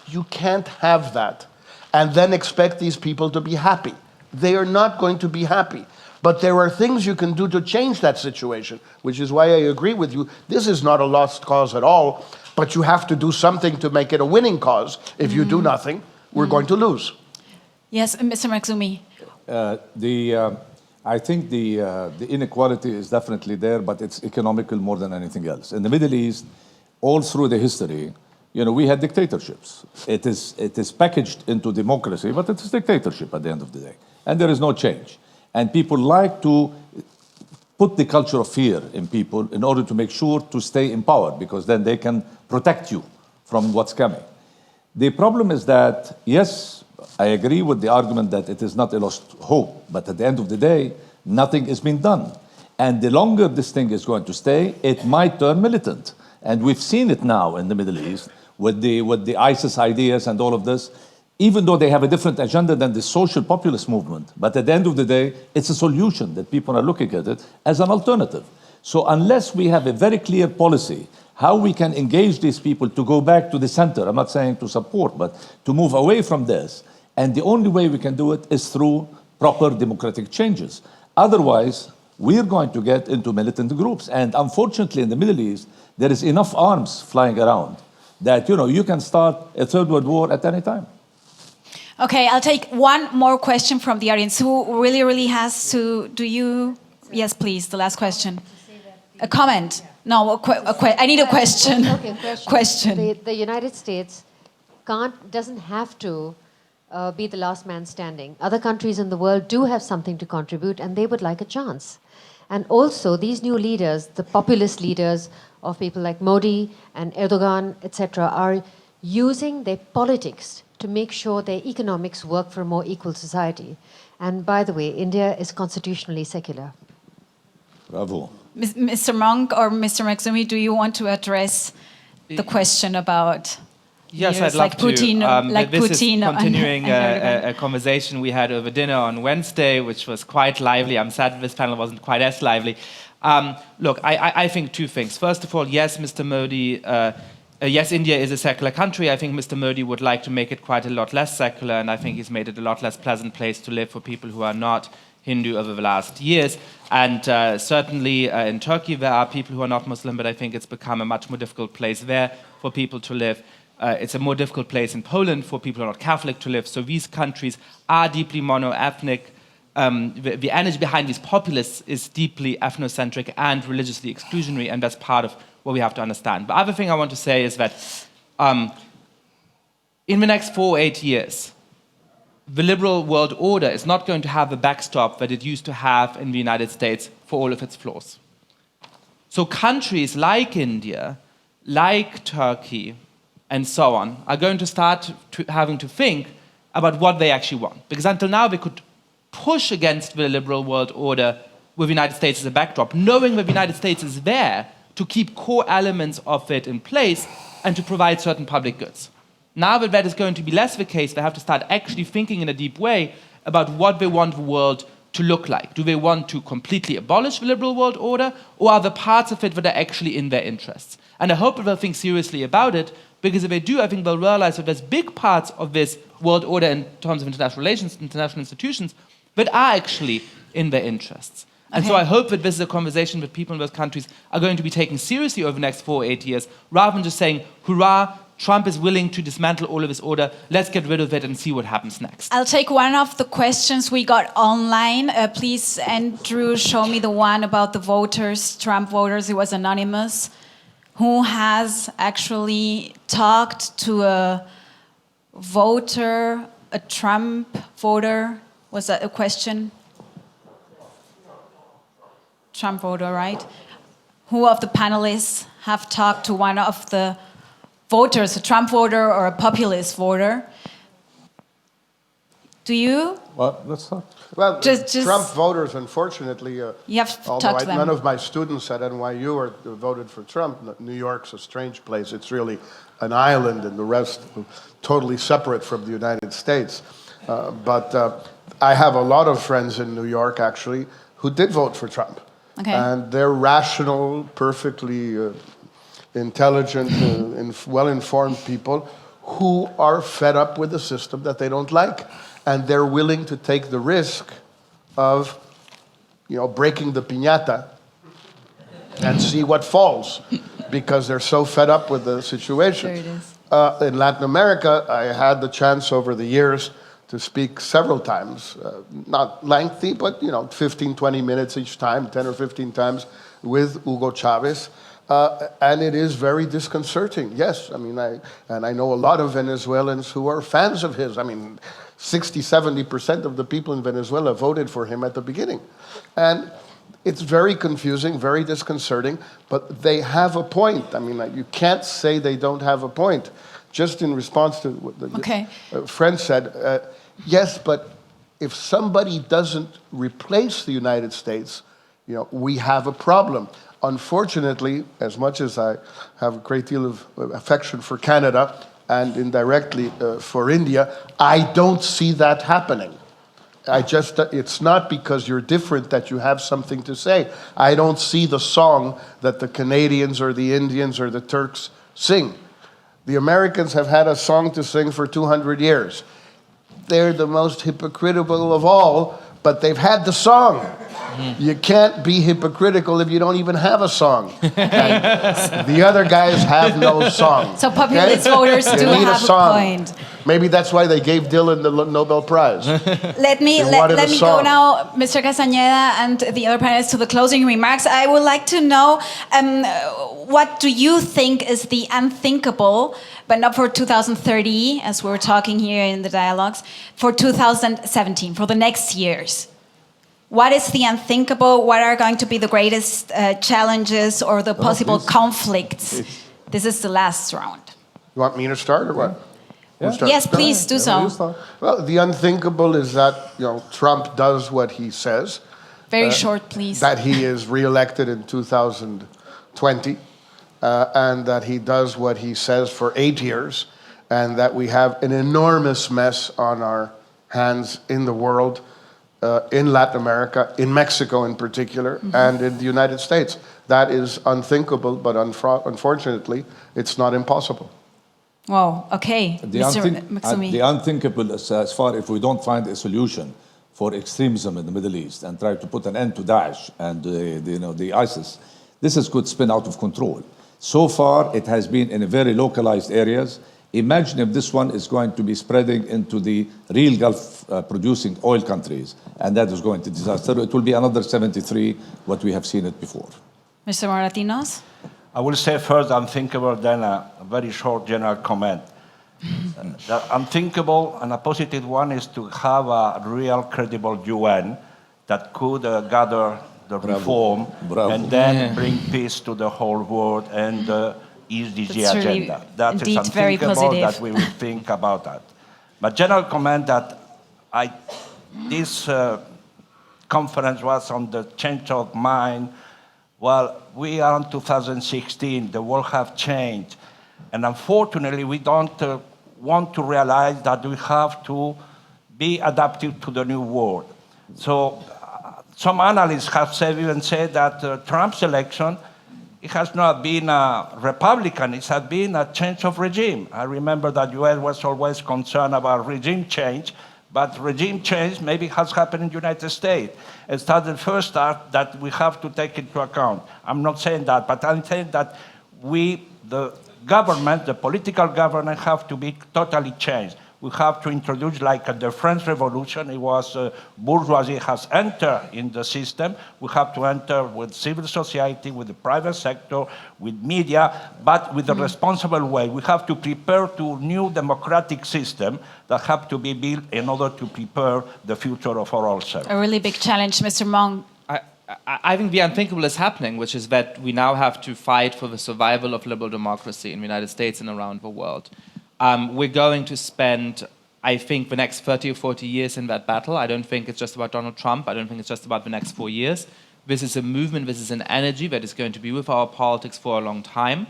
You can't have that and then expect these people to be happy. They are not going to be happy. But there are things you can do to change that situation, which is why I agree with you. This is not a lost cause at all, but you have to do something to make it a winning cause. If you do nothing, we're going to lose. Yes, Mr. Maksumi. I think the inequality is definitely there, but it's economical more than anything else. In the Middle East, all through the history, you know, we had dictatorships. It is packaged into democracy, but it's dictatorship at the end of the day, and there is no change. And people like to put the culture of fear in people in order to make sure to stay in power, because then they can protect you from what's coming. The problem is that, yes, I agree with the argument that it is not a lost hope, but at the end of the day, nothing is being done. And the longer this thing is going to stay, it might turn militant. And we've seen it now in the Middle East with the ISIS ideas and all of this, even though they have a different agenda than the social populist movement. But at the end of the day, it's a solution that people are looking at it as an alternative. So unless we have a very clear policy how we can engage these people to go back to the center, I'm not saying to support, but to move away from this, and the only way we can do it is through proper democratic changes. Otherwise, we're going to get into militant groups. And unfortunately, in the Middle East, there is enough arms flying around that, you know, you can start a third world war at any time. Okay, I'll take one more question from the audience. Who really has to, do you? Yes, please, the last question. A comment? No, I need a question. Okay, question. The United States doesn't have to be the last man standing. Other countries in the world do have something to contribute, and they would like a chance. And also, these new leaders, the populist leaders of people like Modi and Erdogan, etc., are using their politics to make sure their economics work for a more equal society. And by the way, India is constitutionally secular. Bravo. Mr. Monk or Mr. Maxumi, do you want to address the question about Yes, leaders I'd love like Putin, to. This Putin is continuing and Erdogan? a conversation we had over dinner on Wednesday, which was quite lively. I'm sad this panel wasn't quite as lively. Look, I think two things. First of all, yes, Mr. Modi, yes, India is a secular country. I think Mr. Modi would like to make it quite a lot less secular, and I think he's made it a lot less pleasant place to live for people who are not Hindu over the last years. And certainly in Turkey, there are people who are not Muslim, but I think it's become a much more difficult place there for people to live. It's a more difficult place in Poland for people who are not Catholic to live. So these countries are deeply mono-ethnic. The energy behind these populists is deeply ethnocentric and religiously exclusionary, and that's part of what we have to understand. The other thing I want to say is that in the next 4 or 8 years, the liberal world order is not going to have the backstop that it used to have in the United States for all of its flaws. So countries like India, like Turkey, and so on, are going to start having to think about what they actually want. Because until now, they could push against the liberal world order with the United States as a backdrop, knowing that the United States is there to keep core elements of it in place and to provide certain public goods. Now that that is going to be less the case, they have to start actually thinking in a deep way about what they want the world to look like. Do they want to completely abolish the liberal world order, or are there parts of it that are actually in their interests? And I hope that they'll think seriously about it, because if they do, I think they'll realize that there's big parts of this world order in terms of international relations, international institutions, that are actually in their interests. And so I hope that this is a conversation that people in those countries are going to be taking seriously over the next 4 or 8 years, rather than just saying, hurrah, Trump is willing to dismantle all of this order, let's get rid of it and see what happens next. I'll take one of the questions we got online. Please, Andrew, show me the one about the voters, Trump voters. It was anonymous. Who has actually talked to a voter, a Trump voter? Was that a question? Trump voter, right? Who of the panelists have talked to one of the voters, a Trump voter or a populist voter? Do you? Well, let's talk. Well, Just- Trump voters, unfortunately, You have to although talk to them. none of my students at NYU voted for Trump. New York's a strange place. It's really an island, and the rest totally separate from the United States. But I have a lot of friends in New York, actually, who did vote for Trump. Okay. And they're rational, perfectly intelligent, well-informed people who are fed up with a system that they don't like. And they're willing to take the risk of, breaking the piñata and see what falls, because they're so fed up with the situation. There it is. In Latin America, I had the chance over the years to speak several times, not lengthy, but 15, 20 minutes each time, 10 or 15 times, with Hugo Chavez. And it is very disconcerting. Yes, I know a lot of Venezuelans who are fans of his. 60, 70% of the people in Venezuela voted for him at the beginning. And it's very confusing, very disconcerting, but they have a point. You can't say they don't have a point. Just in response to what the friend said, yes, but if somebody doesn't replace the United States, we have a problem. Unfortunately, as much as I have a great deal of affection for Canada and indirectly for India, I don't see that happening. It's not because you're different that you have something to say. I don't see the song that the Canadians or the Indians or the Turks sing. The Americans have had a song to sing for 200 years. They're the most hypocritical of all, but they've had the song. You can't be hypocritical if you don't even have a song. And the other guys have no song. So populist voters do have a point. Maybe that's why they gave Dylan the Nobel Prize. Let me go now, Mr. Castañeda and the other panelists, to the closing remarks. I would like to know what do you think is the unthinkable, but not for 2030, as we were talking here in the dialogues, for 2017, for the next years? What is the unthinkable? What are going to be the greatest challenges or the possible conflicts? This is the last round. You want me to start or what? Yes, please do so. Well, the unthinkable is that Trump does what he says, Very short, please. That he is re-elected in 2020, and that he does what he says for 8 years, and that we have an enormous mess on our hands in the world, in Latin America, in Mexico in particular, and in the United States. That is unthinkable, but unfortunately, it's not impossible. Wow, okay. The unthinkable is as far if we don't find a solution for extremism in the Middle East and try to put an end to Daesh and the ISIS, this could spin out of control. So far, it has been in very localized areas. Imagine if this one is going to be spreading into the real Gulf producing oil countries, and that is going to disaster. It will be another 73, what we have seen it before. Mr. Moratinos? I will say first unthinkable, then a very short general comment. The unthinkable and a positive one is to have a real credible UN that could gather the reform and then bring peace to the whole world and ESDG agenda. That is unthinkable that we will think about that. But general comment that this conference was on the change of mind. Well, we are in 2016, the world have changed. And unfortunately, we don't want to realize that we have to be adaptive to the new world. So some analysts have even said that Trump's election, it has not been a Republican, it has been a change of regime. I remember that US was always concerned about regime change, but regime change maybe has happened in the United States. It's the first start that we have to take into account. I'm not saying that, but I'm saying that we, the government, the political government, have to be totally changed. We have to introduce, like the French Revolution, it was bourgeoisie has entered in the system. We have to enter with civil society, with the private sector, with media, but with a responsible way. We have to prepare to new democratic system that have to be built in order to prepare the future of our ourselves. A really big challenge, Mr. Mong. I think the unthinkable is happening, which is that we now have to fight for the survival of liberal democracy in the United States and around the world. We're going to spend, I think, the next 30 or 40 years in that battle. I don't think it's just about Donald Trump. I don't think it's just about the next 4 years. This is a movement, this is an energy that is going to be with our politics for a long time.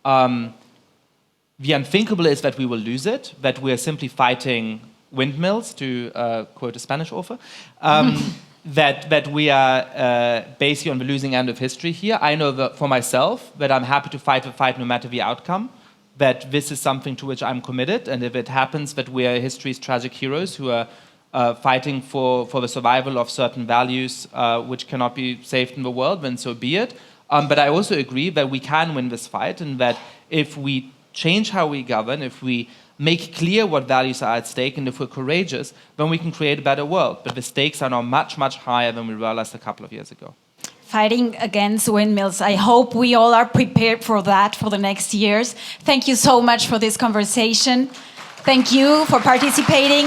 The unthinkable is that we will lose it, that we're simply fighting windmills, to quote a Spanish author, that we are basically on the losing end of history here. I know that for myself that I'm happy to fight the fight no matter the outcome, that this is something to which I'm committed, and if it happens that we are history's tragic heroes who are fighting for the survival of certain values which cannot be saved in the world, then so be it. But I also agree that we can win this fight, and that if we change how we govern, if we make clear what values are at stake, and if we're courageous, then we can create a better world. But the stakes are now much, much higher than we realized a couple of years ago. Fighting against windmills. I hope we all are prepared for that for the next years. Thank you so much for this conversation. Thank you for participating.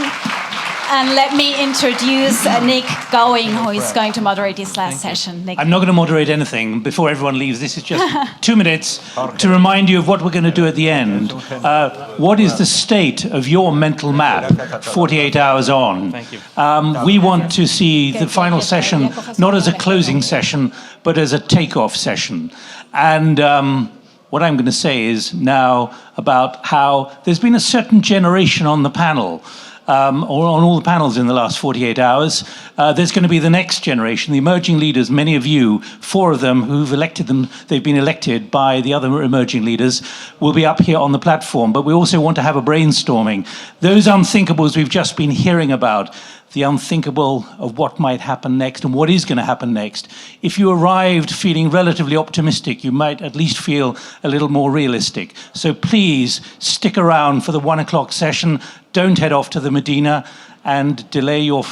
And let me introduce Nick Going, who is going to moderate this last session. Nick. I'm not going to moderate anything before everyone leaves. This is just 2 minutes to remind you of what we're going to do at the end. What is the state of your mental map 48 hours on? Thank you. We want to see the final session not as a closing session, but as a takeoff session. And what I'm going to say is now about how there's been a certain generation on the panel, or on all the panels in the last 48 hours. There's going to be the next generation, the emerging leaders, many of you, 4 of them who've elected them, they've been elected by the other emerging leaders, will be up here on the platform. But we also want to have a brainstorming. Those unthinkables we've just been hearing about, the unthinkable of what might happen next and what is going to happen next. If you arrived feeling relatively optimistic, you might at least feel a little more realistic. So please stick around for the 1 o'clock session. Don't head off to the Medina and delay your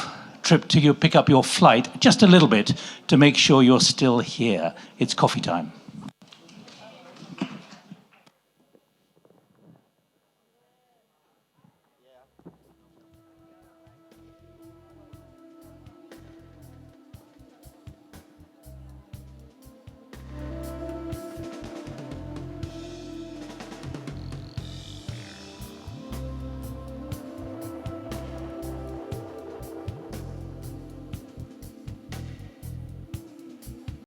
trip to pick up your flight just a little bit to make sure you're still here. It's coffee time.